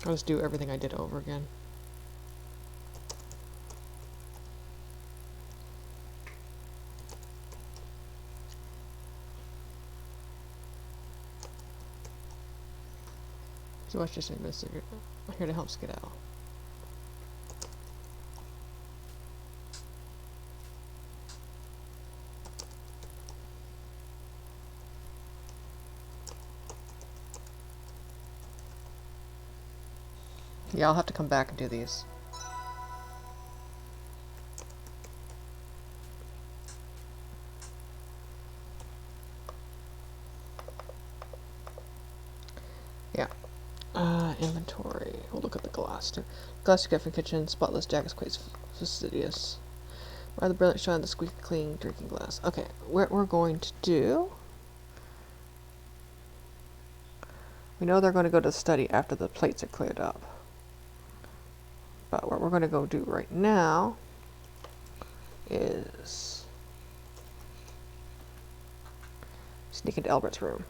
[SPEAKER 1] just do everything I did over again. So watch just investigate. I'm here to help skedaddle. Yeah, I'll have to come back and do these. Yeah. Inventory. We'll look at the glass too. Glass you get from kitchen. Spotless. Jack is quite fastidious. Rather brilliant shine the squeaky clean drinking glass. Okay, what we're going to do... We know they're going to go to the study after the plates are cleared up. But what we're going to go do right now is sneak into Albert's room.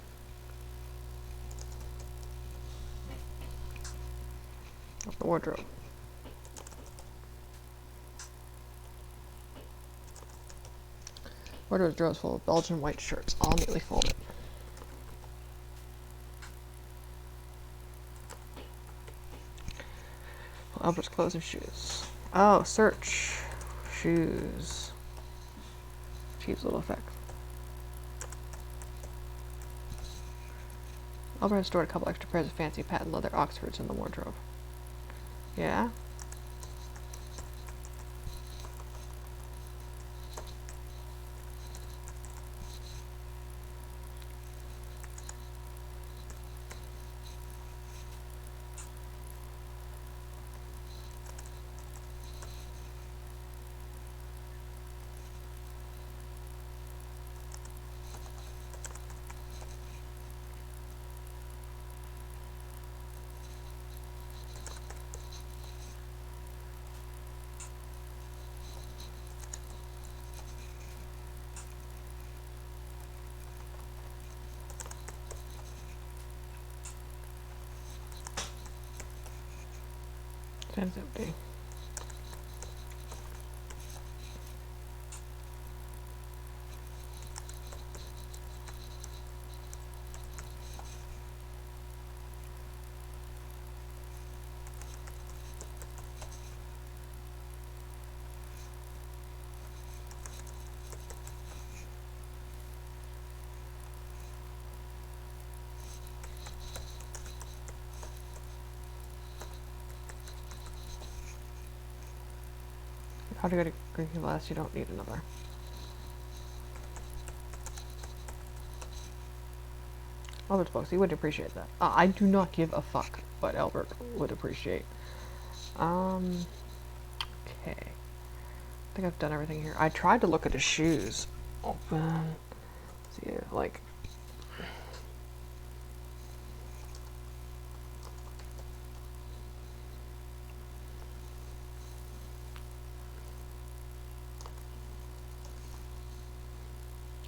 [SPEAKER 1] Off the wardrobe. Wardrobe's drawers full of Belgian white shirts, all neatly folded. Albert's clothes and shoes. Oh, search. Shoes. Achieves little effect. Albert has stored a couple extra pairs of fancy patent leather Oxfords in the wardrobe. Yeah? That's empty. How to get a drinking glass, you don't need another. Albert's books, he would appreciate that. I do not give a fuck what Albert would appreciate. Okay. I think I've done everything here. I tried to look at his shoes. Open. See, like...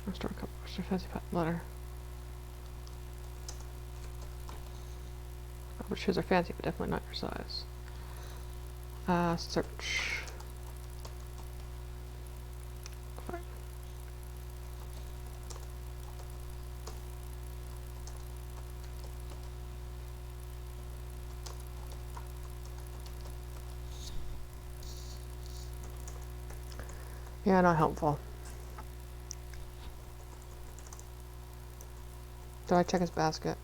[SPEAKER 1] I'll start a couple extra fancy patent leather. Albert's shoes are fancy, but definitely not your size. Search. Fine. Yeah, not helpful. Did I check his basket?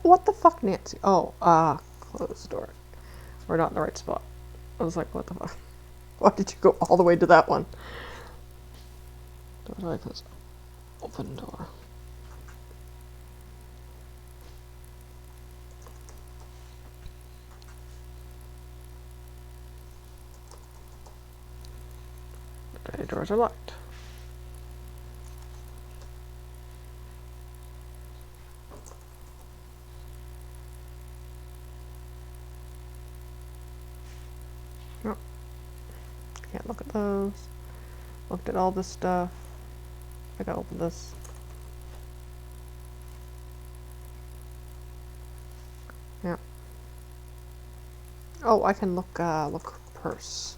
[SPEAKER 1] What the fuck, Nancy? Oh, close the door. We're not in the right spot. I was like, what the fuck? Why did you go all the way to that one? Door like this. Open door. The doors are locked. Oh. Can't look at those. Looked at all this stuff. I gotta open this. Yeah. Oh, I can look purse.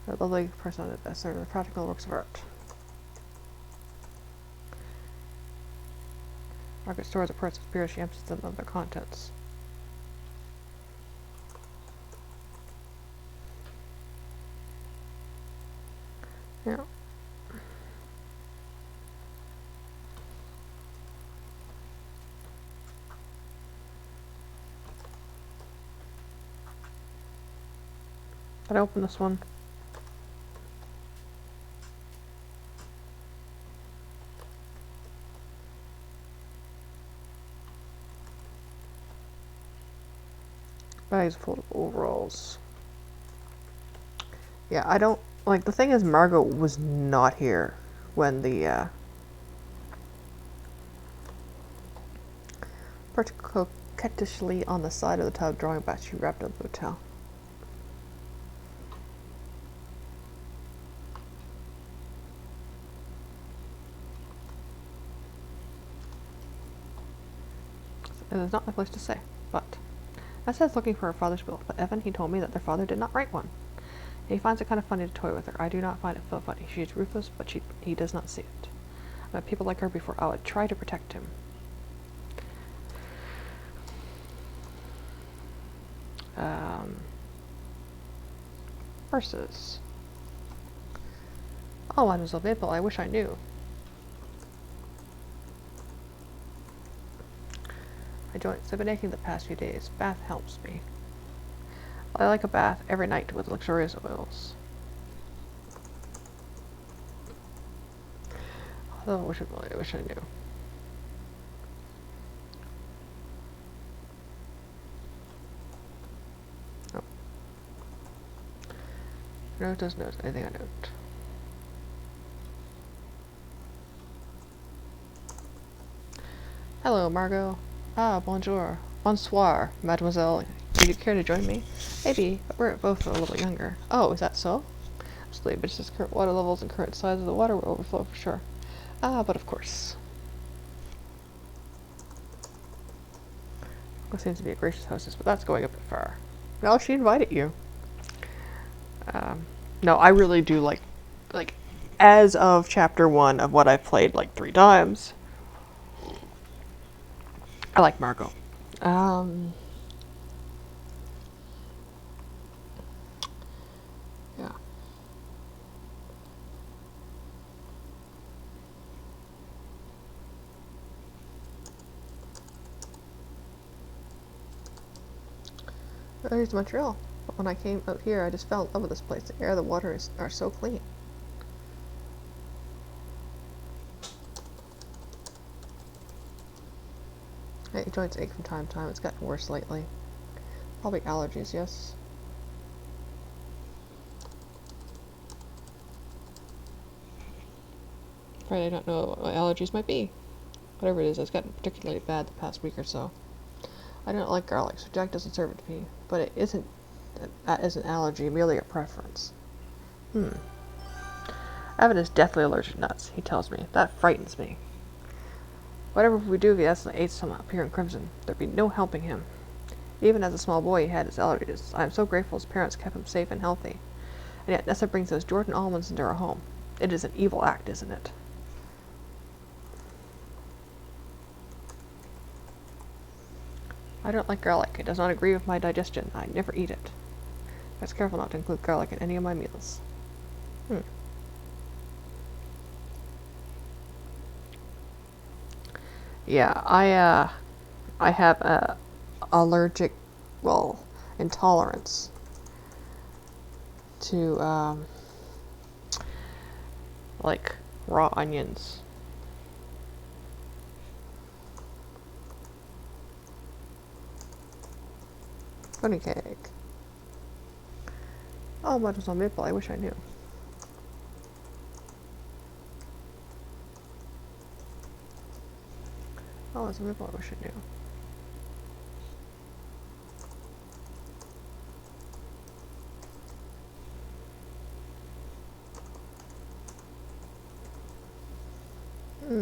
[SPEAKER 1] A lovely person at this. They're practical works of art. Margaret stores a purse of beer. She empties them of their contents. Yeah. Did I open this one? Bags full of overalls. Yeah, I don't... Like, the thing is, Margot was not here when the, Perched coquettishly on the side of the tub, drawing back, she wrapped up the hotel. It is not my place to say, but... I said looking for her father's will, but Evan, he told me that their father did not write one. He finds it kind of funny to toy with her. I do not find it funny. She is ruthless, but he does not see it. I met people like her before. I would try to protect him. Versus. Oh, Mademoiselle Maple, I wish I knew. My joints have been aching the past few days. Bath helps me. I like a bath every night with luxurious oils. Although I wish I knew. Oh. No, it doesn't notice anything I don't. Hello, Margot. Ah, bonjour. Bonsoir, mademoiselle. Would you care to join me? Maybe, but we're both a little younger. Oh, is that so? Absolutely, but just current water levels and current size of the water will overflow for sure. Ah, but of course. It seems to be a gracious hostess, but that's going a bit far. Well, she invited you. No, I really do like, as of chapter 1 of what I've played like 3 times, I like Margot. Yeah. Here's Montreal. But when I came out here, I just fell in love with this place. The air, the water are so clean. Hey, joints ache from time to time. It's gotten worse lately. Probably allergies, yes. Afraid I don't know what my allergies might be. Whatever it is, it's gotten particularly bad the past week or so. I don't like garlic, so Jack doesn't serve it to me. But it isn't. That isn't allergy, merely a preference. Evan is deathly allergic to nuts, he tells me. That frightens me. Whatever we do if he accidentally ate some up here in Crimson, there'd be no helping him. Even as a small boy, he had his allergies. I am so grateful his parents kept him safe and healthy. And yet Nessa brings those Jordan almonds into our home. It is an evil act, isn't it? I don't like garlic. It does not agree with my digestion. I never eat it. I was careful not to include garlic in any of my meals. Yeah, I have a allergic, intolerance to, like, raw onions. Bunny cake. Oh, Mademoiselle Maple, I wish I knew. Oh, Mademoiselle Maple, I wish I knew.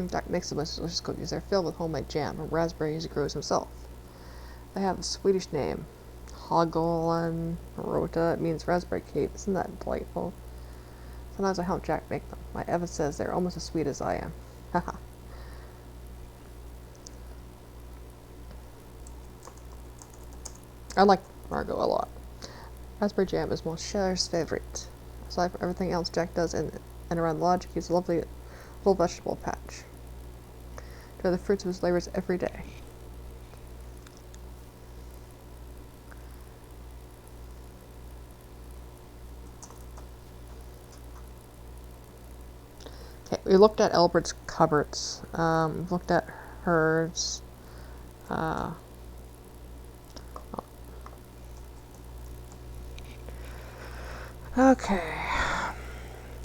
[SPEAKER 1] Jack makes the most delicious cookies. They're filled with homemade jam and raspberries he grows himself. They have a Swedish name. Hagolan Rota. It means raspberry cake. Isn't that delightful? Sometimes I help Jack make them. My Eva says they're almost as sweet as I am. Haha. I like Margot a lot. Raspberry jam is Moncher's favorite. Aside from everything else Jack does in and around the lodge, he keeps a lovely little vegetable patch. Enjoy the fruits of his labors every day. Okay, we looked at Elbert's cupboards. Looked at hers. Okay.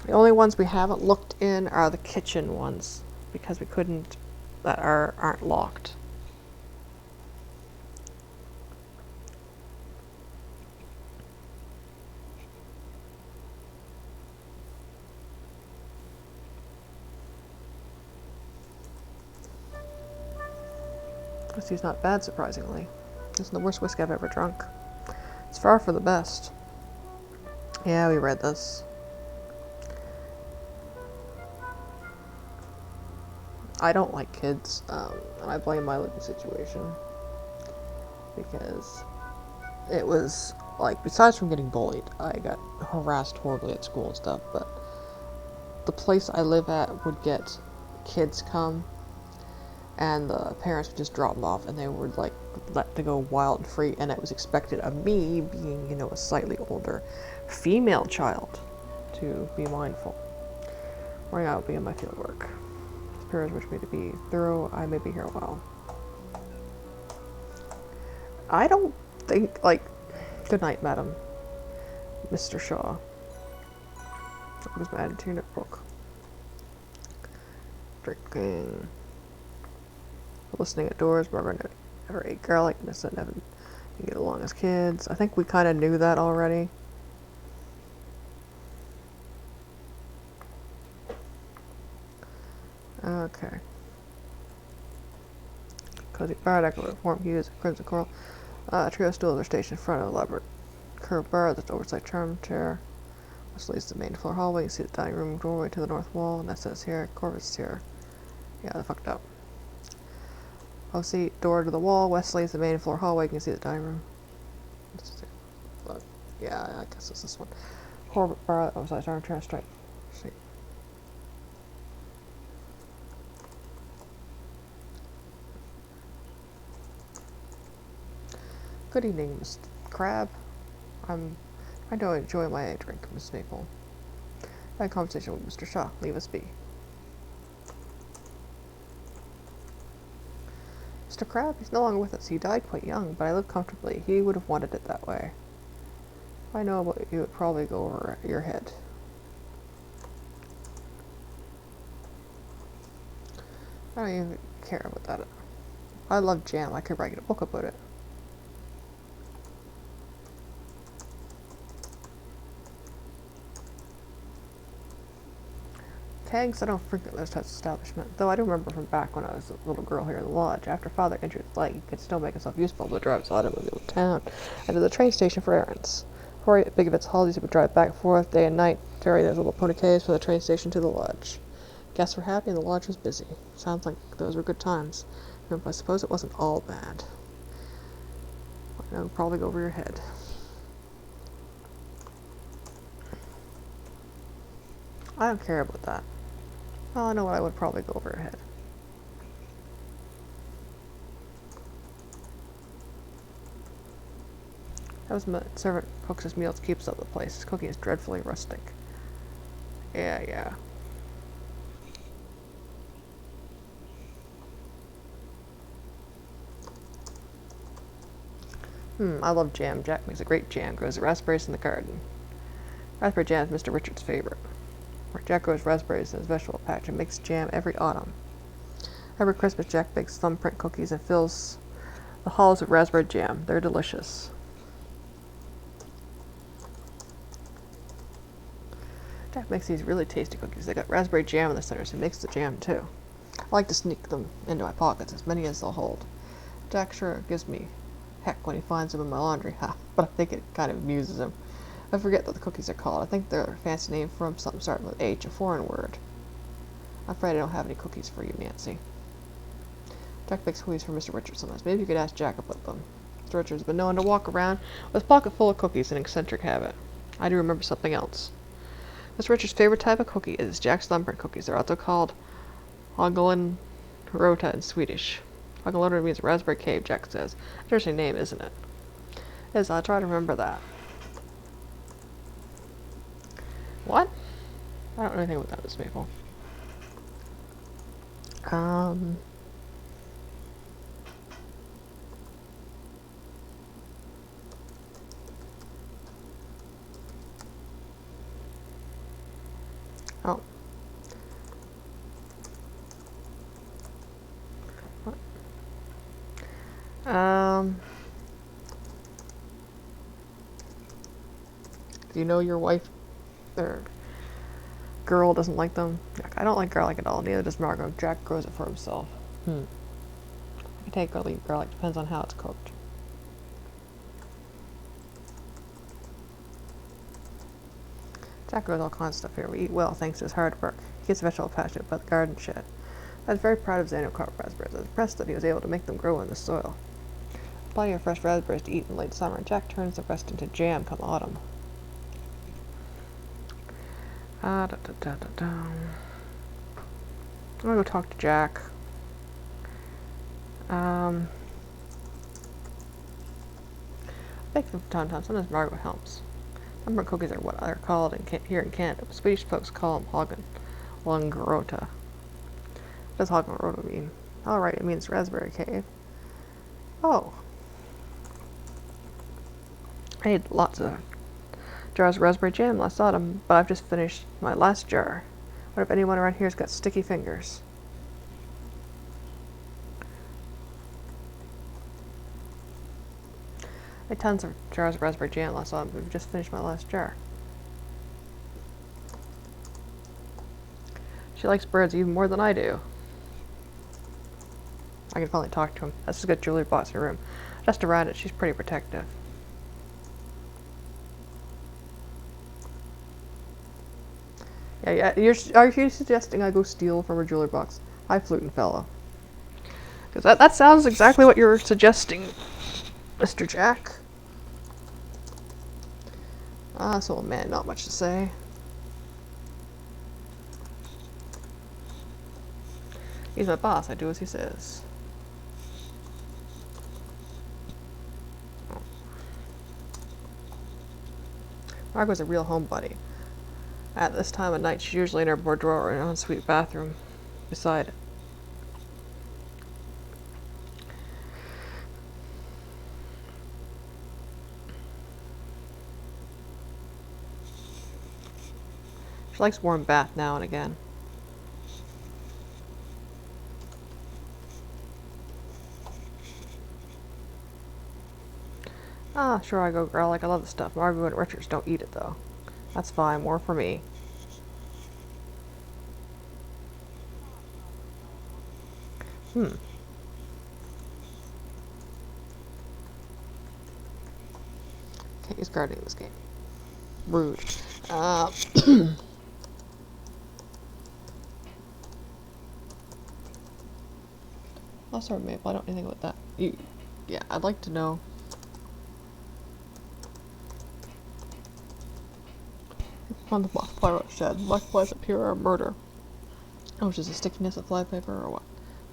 [SPEAKER 1] The only ones we haven't looked in are the kitchen ones, because we couldn't, that aren't locked. Whiskey's not bad, surprisingly. It's the worst whiskey I've ever drunk. It's far from the best. Yeah, we read this. I don't like kids, and I blame my living situation. Because it was, like, besides from getting bullied, I got harassed horribly at school and stuff, but the place I live at would get kids come, and the parents would just drop them off, and they would, like, let them go wild and free, and it was expected of me, being, you know, a slightly older female child, to be mindful. Or I would be in my field work. Parents wish me to be thorough. I may be here a while. I don't think, like, good night, madam. Mr. Shaw. What was my attitude at book? Drinking. Listening at doors. Margaret never ate garlic. Nessa never didn't get along as kids. I think we kind of knew that already. Okay. Cozy bar decorative warm hues, crimson coral. Trio stools are stationed in front of the elaborate curved bar. There's an oversized charm chair, which leads to the main floor hallway. You see the dining room doorway to the north wall, and that says here, Corvus here. Yeah, they fucked up. OC door to the wall. West leads the main floor hallway. You can see the dining room. Look, yeah, I guess it's this one. Corbett bar, oversized arm chair, straight. See. Good evening, Miss Crab. I'm trying to enjoy my drink, Miss Maple. I had a conversation with Mr. Shaw. Leave us be. Mr. Crab, he's no longer with us. He died quite young, but I live comfortably. He would have wanted it that way. If I know about you, it would probably go over your head. I don't even care about that. I love jam. I could write a book about it. Kegs, I don't frequent those types of establishments, though I do remember from back when I was a little girl here in the lodge. After Father injured his leg, he could still make himself useful to drive his automobile to town and to the train station for errands. Before big events holidays, he would drive back and forth day and night, carry those little pony caves from the train station to the lodge. Guests were happy and the lodge was busy. Sounds like those were good times. But I suppose it wasn't all bad. That would probably go over your head. I don't care about that. Well, I know what I would probably go over your head. That was my servant cooks his meals, keeps up the place. His cooking is dreadfully rustic. Yeah. I love jam. Jack makes a great jam. Grows the raspberries in the garden. Raspberry jam is Mr. Richard's favorite. Jack grows raspberries in his vegetable patch and makes jam every autumn. Every Christmas, Jack bakes thumbprint cookies and fills the halls with raspberry jam. They're delicious. Jack makes these really tasty cookies. They got raspberry jam in the center, so he makes the jam too. I like to sneak them into my pockets, as many as they'll hold. Jack sure gives me heck when he finds them in my laundry, but I think it kind of amuses him. I forget what the cookies are called. I think they're a fancy name from something starting with H, a foreign word. I'm afraid I don't have any cookies for you, Nancy. Jack bakes cookies for Mr. Richards sometimes. Maybe you could ask Jack about them. Mr. Richards has been known to walk around with a pocket full of cookies, an eccentric habit. I do remember something else. Mr. Richards' favorite type of cookie is Jack's thumbprint cookies. They're also called Hagelenrota in Swedish. Hagelenrota means raspberry cave, Jack says. Interesting name, isn't it? Yes, I'll try to remember that. What? I don't know anything about that, Miss Maple. Oh. What? Do you know your wife or girl doesn't like them? I don't like garlic at all. Neither does Margot. Jack grows it for himself. I can take or leave garlic. Depends on how it's cooked. Jack grows all kinds of stuff here. We eat well thanks to his hard work. He gets vegetable pasture about the garden shed. I was very proud of his annual crop of raspberries. I was impressed that he was able to make them grow in the soil. Plenty of fresh raspberries to eat in late summer, and Jack turns the rest into jam come autumn. I'm gonna go talk to Jack. Bake them from time to time. Sometimes Margaret helps. Number cookies are what they're called here in Canada, but Swedish folks call them Hagen-Langrota. What does Hagen-Langrota mean? Alright, it means raspberry cave. Oh. I ate lots of jars of raspberry jam last autumn, but I've just finished my last jar. What if anyone around here's got sticky fingers? I had tons of jars of raspberry jam last autumn, but I've just finished my last jar. She likes birds even more than I do. I can finally talk to him. That's a good jewelry box in her room. Just around it, she's pretty protective. Yeah, are you suggesting I go steal from her jewelry box? Hi, fluting fellow. Because that sounds exactly what you're suggesting, Mr. Jack. So man, not much to say. He's my boss, I do as he says. Margot's a real homebody. At this time of night, she's usually in her boudoir or an ensuite bathroom beside it. She likes warm bath now and again. Ah, sure I go girl, like I love the stuff. Margot and Richards don't eat it though. That's fine, more for me. Okay, he's guarding this game. Rude. Oh, sorry, Maple, I don't know anything about that. Yeah, I'd like to know. On the fly shed, black flies appear or murder. Oh, just the stickiness of flypaper or what?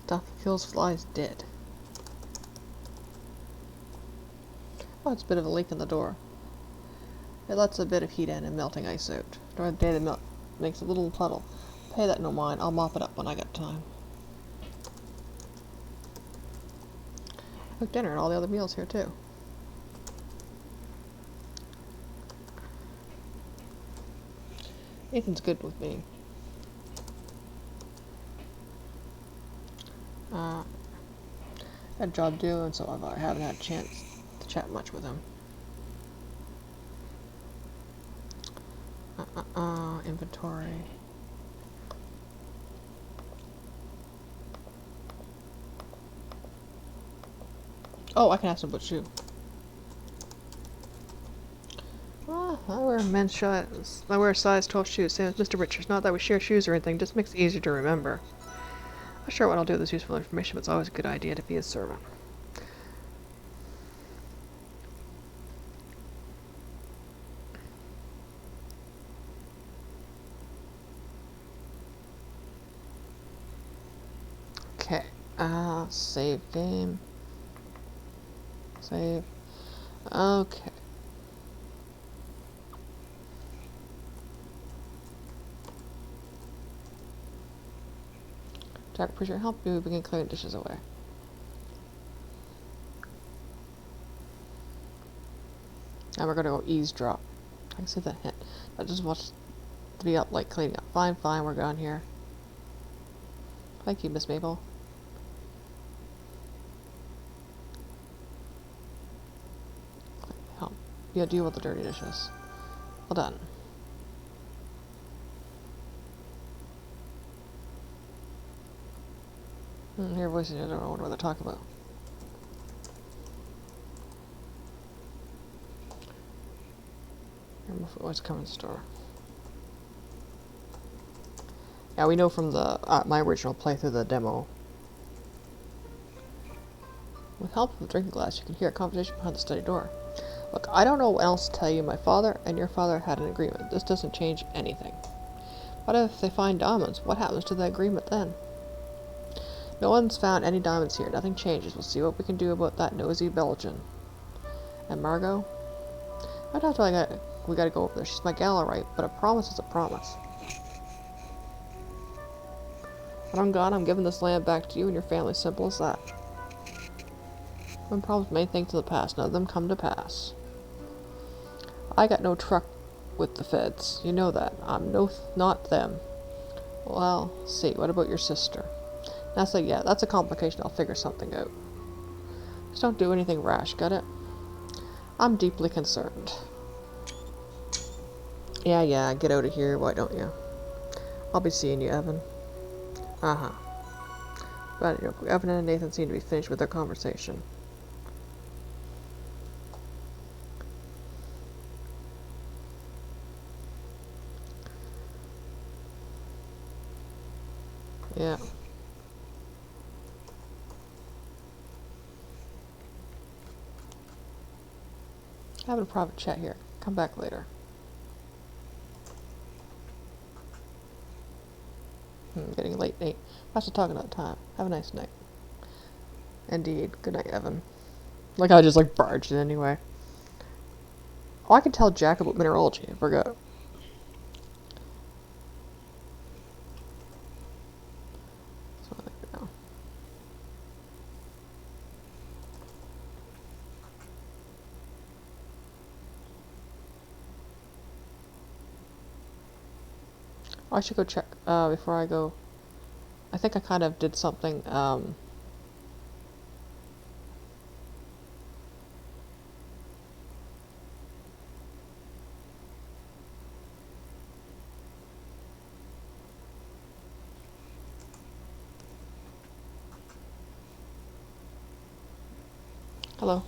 [SPEAKER 1] Stuff kills flies dead. Oh, it's a bit of a leak in the door. It lets a bit of heat in and melting ice out. During the day, the milk makes a little puddle. Pay that no mind. I'll mop it up when I get time. Cook dinner and all the other meals here too. Ethan's good with me. Had a job doing, so I haven't had a chance to chat much with him. Inventory. Oh, I can ask him about shoe. I wear men's shoes. I wear a size 12 shoes, same as Mr. Richards. Not that we share shoes or anything, just makes it easier to remember. Not sure what I'll do with this useful information, but it's always a good idea to be a servant. Okay, save game. Save. Okay. Jack, appreciate your help. We begin clearing dishes away. And we're gonna go eavesdrop. I can see that hint. I just want to be up like cleaning up. Fine, we're gone here. Thank you, Miss Maple. Help. Yeah, deal with the dirty dishes. Well done. Hear voices, I don't know what they're talking about. Hear my voice come in the store. Yeah, we know from the my original playthrough, the demo. With help of the drinking glass, you can hear a conversation behind the study door. Look, I don't know what else to tell you. My father and your father had an agreement. This doesn't change anything. What if they find diamonds? What happens to the agreement then? No one's found any diamonds here. Nothing changes. We'll see what we can do about that nosy Belgian. And Margot? I don't know if we gotta go over there. She's my gal, alright, but a promise is a promise. When I'm gone, I'm giving this land back to you and your family. Simple as that. When problems may think to the past, none of them come to pass. I got no truck with the feds. You know that. I'm not them. Well, see, what about your sister? That's like, yeah, that's a complication. I'll figure something out. Just don't do anything rash, got it? I'm deeply concerned. Yeah, get out of here, why don't you? I'll be seeing you, Evan. Uh-huh. But, you know, Evan and Nathan seem to be finished with their conversation. Yeah. Having a private chat here. Come back later. Getting late, Nate. Lots of talking all the time. Have a nice night. Indeed. Good night, Evan. Like I just like barged in anyway. Oh, I can tell Jack about mineralogy. I forgot. So, you know. Oh, I should go check before I go. I think I kind of did something. Hello.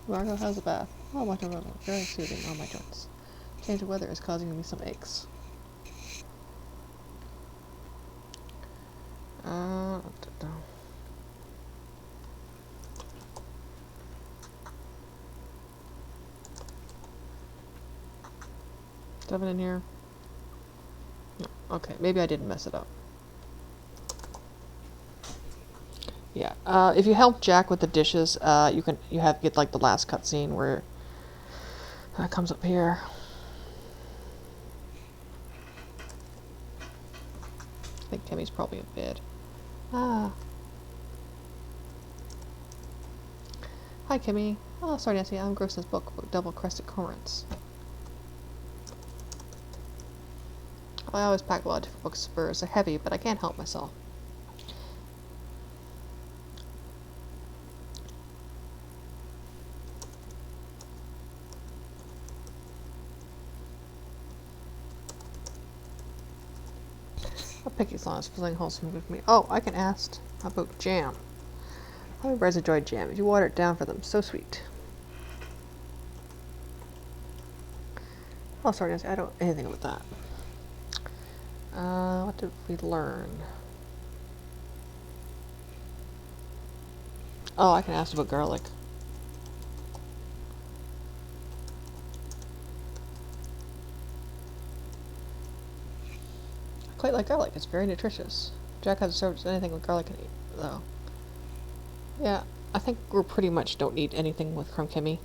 [SPEAKER 1] Margot, how's the bath? Oh, my God, very soothing on my joints. Change of weather is causing me some aches. Stuff it in here. No. Okay, maybe I didn't mess it up. Yeah. If you help Jack with the dishes, you get like the last cutscene where it comes up here. I think Kimmy's probably in bed. Ah. Hi, Kimmy. Oh, sorry, Nancy. I'm engrossed in this book about double-crested cormorants. I always pack a lot of different books of birds. They're heavy, but I can't help myself. I'll pick these lines for something wholesome with me. Oh, I can ask about jam. How many birds enjoy jam? If you water it down for them, so sweet. Oh, sorry, Nancy. I don't know anything about that. What did we learn? Oh, I can ask about garlic. I quite like garlic. It's very nutritious. Jack hasn't served anything with garlic in it, though. Yeah, I think we pretty much don't need anything with from Kimmy.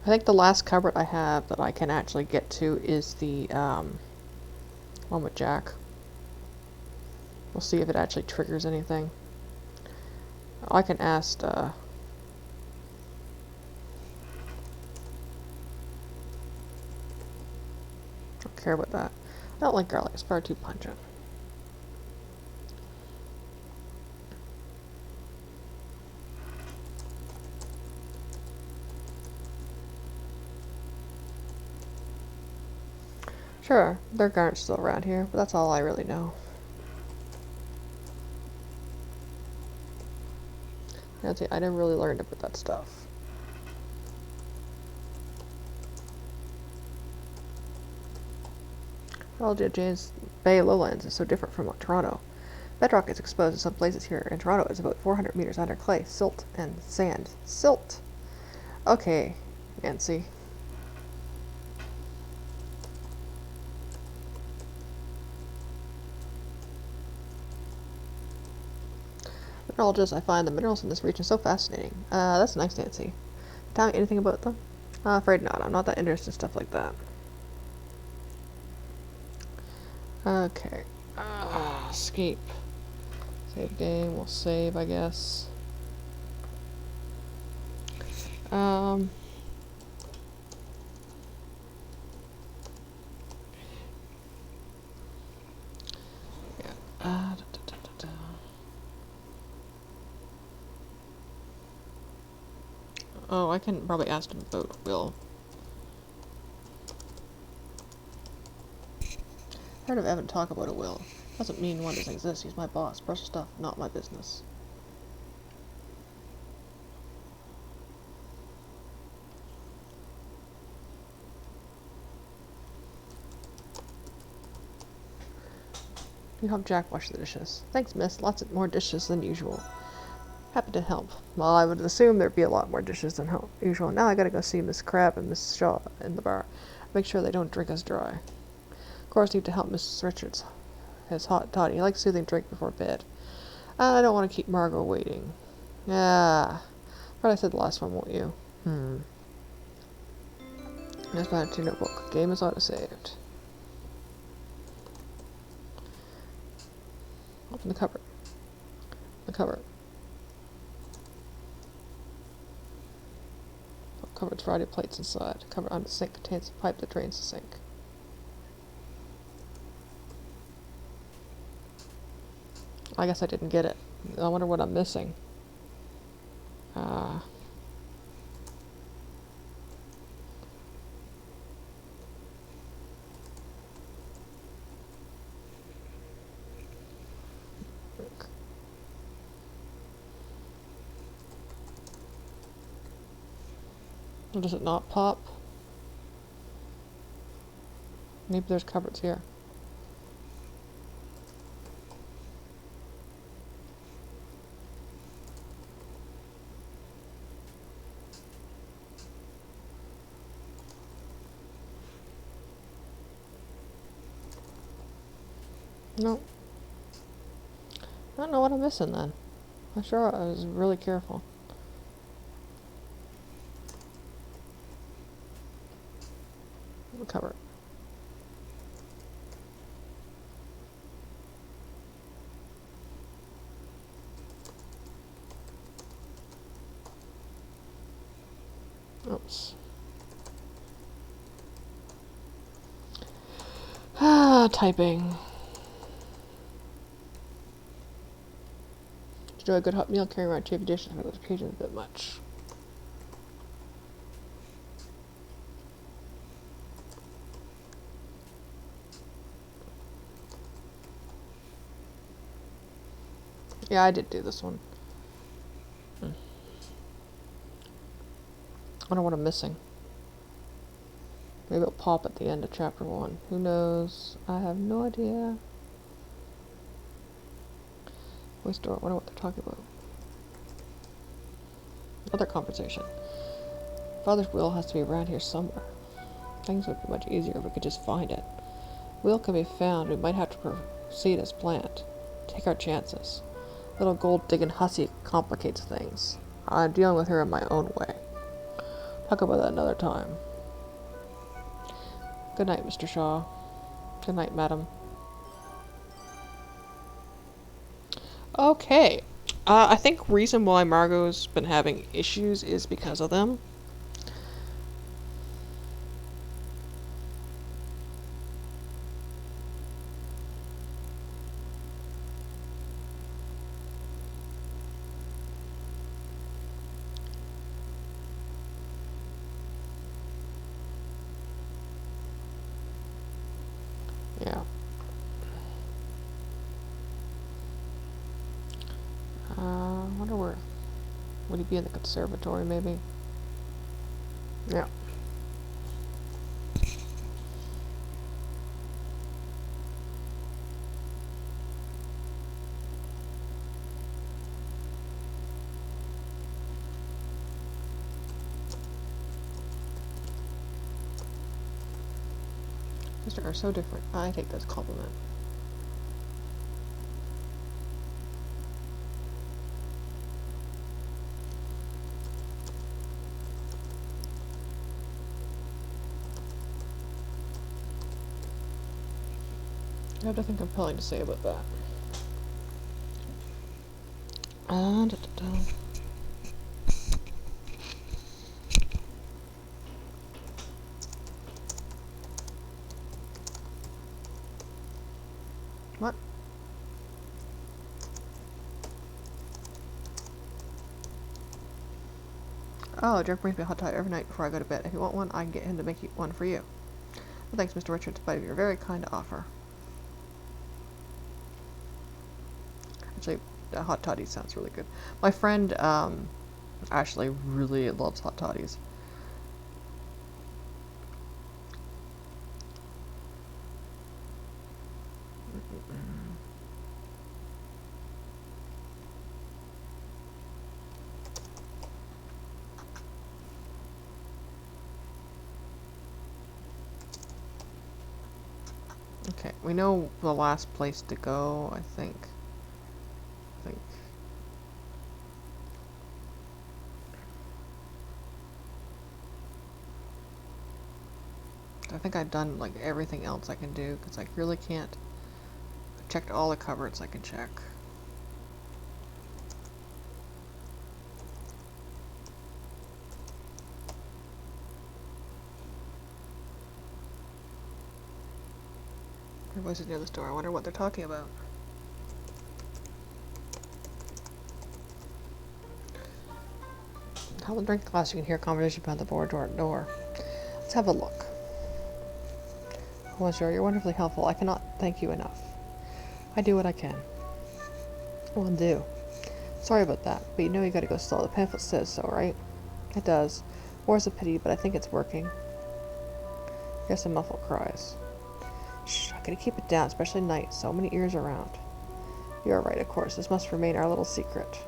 [SPEAKER 1] I think the last cupboard I have that I can actually get to is the one with Jack. We'll see if it actually triggers anything. I can ask don't care about that. I don't like garlic, it's far too pungent. Sure, there are garnets still around here, but that's all I really know. Nancy, I never really learned about that stuff. Geology of James Bay lowlands is so different from Toronto. Bedrock is exposed in some places here, and Toronto is about 400 meters under clay, silt, and sand. Silt! Okay, Nancy. Mineralogists, I find the minerals in this region so fascinating. That's nice, Nancy. Tell me anything about them? Afraid not. I'm not that interested in stuff like that. Okay. Escape. Save game. We'll save, I guess. Yeah. Oh, I can probably ask him about Will. Heard of Evan talk about a will. Doesn't mean one doesn't exist. He's my boss. Personal stuff, not my business. You help Jack wash the dishes. Thanks, miss. Lots more dishes than usual. Happy to help. Well, I would assume there'd be a lot more dishes than usual. Now I gotta go see Miss Crab and Miss Shaw in the bar. Make sure they don't drink us dry. Of course, need to help Mrs. Richards. His hot toddy. He likes soothing drink before bed. I don't want to keep Margot waiting. Ah. Probably said the last one, won't you? There's my notebook. Game is auto-saved. Open the cupboard. The cupboard. Cupboard's variety of plates inside. Cupboard on the sink contains a pipe that drains the sink. I guess I didn't get it. I wonder what I'm missing. Or does it not pop? Maybe there's cupboards here. No. I don't know what I'm missing then. I'm sure I was really careful. The cupboard. Oops. Typing. Enjoy a good hot meal, carrying around 2 dishes for those occasions a bit much. Yeah, I did do this one. I wonder what I'm missing. Maybe it'll pop at the end of chapter 1. Who knows? I have no idea. Voice door. I wonder what they're talking about. Another conversation. Father's will has to be around here somewhere. Things would be much easier if we could just find it. Will can be found. We might have to proceed as planned. Take our chances. Little gold-digging hussy complicates things. I'm dealing with her in my own way. Talk about that another time. Good night, Mr. Shaw. Good night, madam. Okay. I think reason why Margot's been having issues is because of them. Yeah. I wonder where. Would he be in the conservatory, maybe? Yeah. sister are so different. I take that as a compliment. I have nothing compelling to say about that. Da, da, da. What? Oh, Jack brings me a hot toddy every night before I go to bed. If you want one, I can get him to make one for you. Well, thanks, Mr. Richard, in spite of your very kind offer. Actually, hot toddy sounds really good. My friend, Ashley really loves hot toddies. Okay, we know the last place to go, I think. I think I've done, like, everything else I can do, because I really can't. I checked all the cupboards I can check. There are voices near this door. I wonder what they're talking about. Hold the drink glass. You can hear conversation behind the board door. Let's have a look. Oh, monsieur, you're wonderfully helpful. I cannot thank you enough. I do what I can. Will do. Sorry about that, but you know you gotta go slow. The pamphlet says so, right? It does. War's a pity, but I think it's working. Here's some muffled cries. Shh, I gotta keep it down, especially at night. So many ears around. You're right, of course. This must remain our little secret.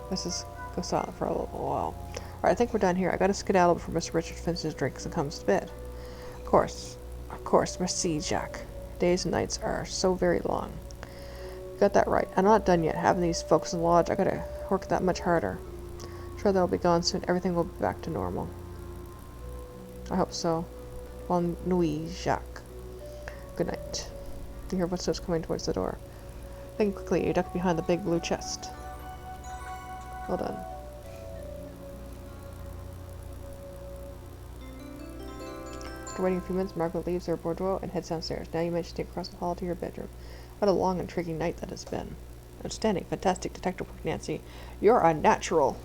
[SPEAKER 1] Mrs. Go silent for a little while. Alright, I think we're done here. I gotta skedaddle before Mr. Richard finishes his drinks and comes to bed. Of course, merci, Jack. Days and nights are so very long. You got that right. I'm not done yet. Having these folks in the lodge, I gotta work that much harder. Sure, they'll be gone soon. Everything will be back to normal. I hope so. Bonne nuit, Jacques. Good night. You hear footsteps coming towards the door. Thinking quickly, you duck behind the big blue chest. Well done. After waiting a few minutes, Margaret leaves her boudoir and heads downstairs. Now you manage to take across the hall to your bedroom. What a long, intriguing night that has been. Outstanding, fantastic detective work, Nancy. You're a natural.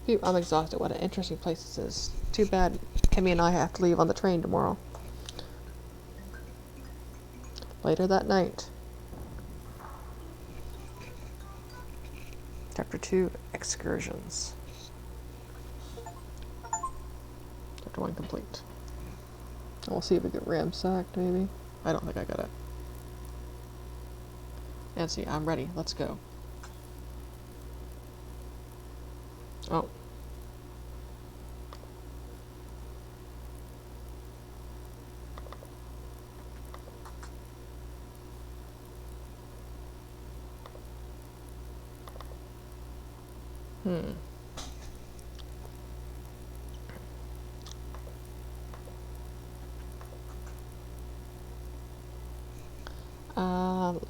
[SPEAKER 1] Phew, I'm exhausted. What an interesting place this is. Too bad Kimmy and I have to leave on the train tomorrow. Later that night. Chapter 2, Excursions. Chapter 1 complete. And we'll see if we get ransacked, maybe. I don't think I got it. Nancy, I'm ready. Let's go. Oh.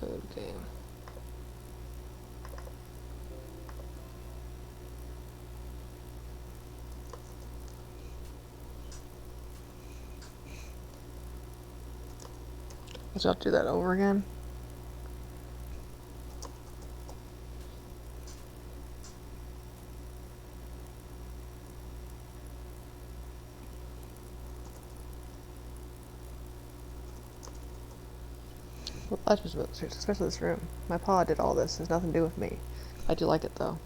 [SPEAKER 1] Load game. Guess I'll do that over again. Well, that's just about serious, especially this room. My pa did all this. It has nothing to do with me. I do like it though.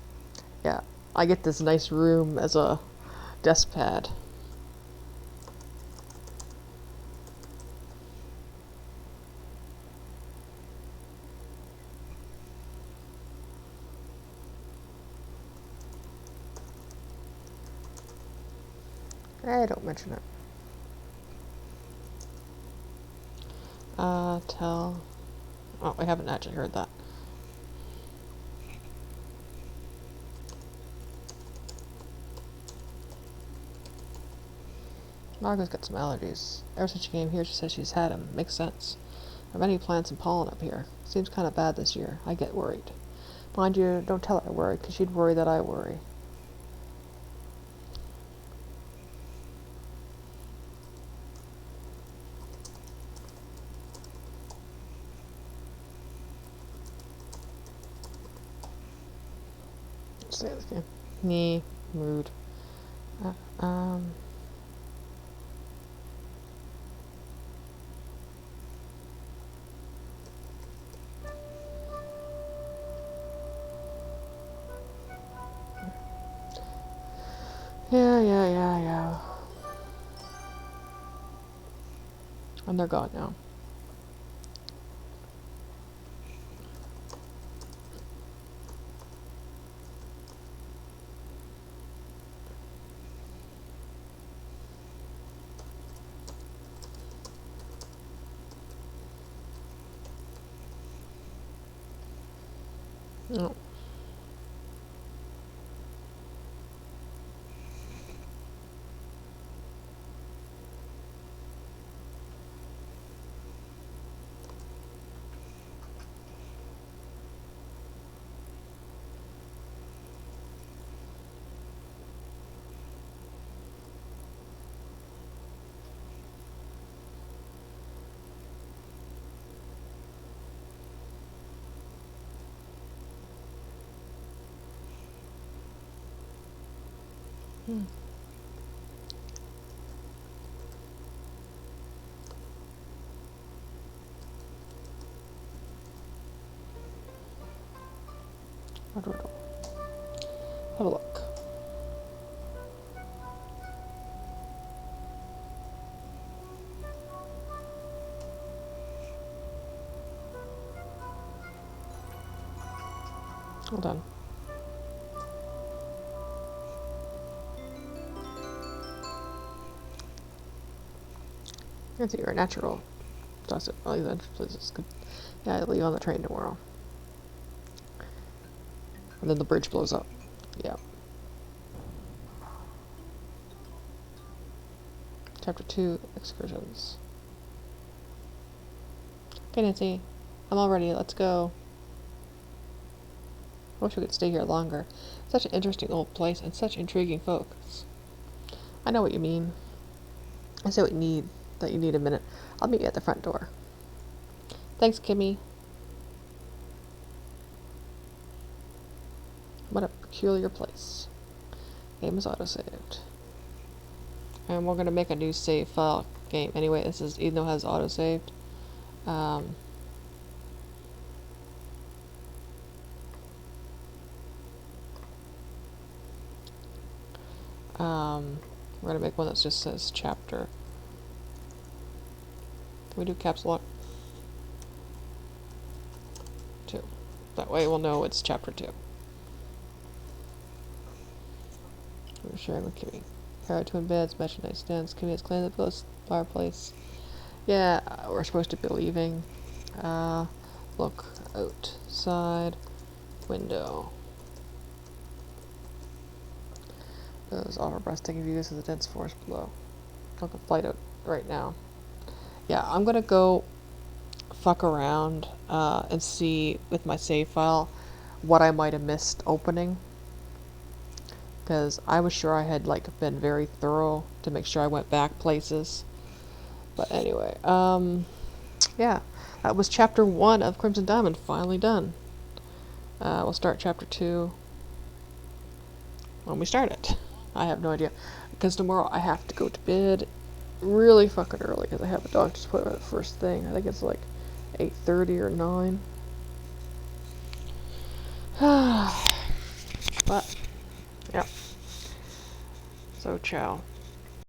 [SPEAKER 1] Yeah, I get this nice room as a desk pad. Don't mention it. tell. Oh, I haven't actually heard that. Margot's got some allergies. Ever since she came here, she says she's had them. Makes sense. There are many plants and pollen up here. Seems kind of bad this year. I get worried. Mind you, don't tell her I worry, because she'd worry that I worry. Let's say this again. Me, mood. Uh, um... Yeah. And they're gone now. Oh. Hmm. Have a look. Hold on. Nancy, you're a natural. Does it? Well, then, please, it's good. Yeah, I'll leave you on the train tomorrow. And then the bridge blows up. Yeah. Chapter 2, Excursions. Okay, Nancy. I'm all ready. Let's go. I wish we could stay here longer. Such an interesting old place and such intriguing folks. I know what you mean. I say what you need. That you need a minute. I'll meet you at the front door. Thanks, Kimmy. What a peculiar place. Game is autosaved. And we're gonna make a new save file game. Anyway, this is even though it has autosaved. We're gonna make one that just says chapter. Can we do caps lock? 2. That way we'll know it's chapter 2. We're sharing with Kimmy. Here are twin beds, matching nightstands. Kimmy has cleaned the fireplace. Yeah, we're supposed to be leaving. Look outside window. Those offer breathtaking views of the dense forest below. Look at flight out right now. Yeah, I'm gonna go fuck around and see with my save file what I might have missed opening. Because I was sure I had like been very thorough to make sure I went back places. But anyway, yeah, that was chapter 1 of Crimson Diamond, finally done. We'll start chapter 2 when we start it. I have no idea. Because tomorrow I have to go to bed really fucking early because I have a doctor's appointment first thing. I think it's like 8:30 or 9. But, yeah. So, ciao.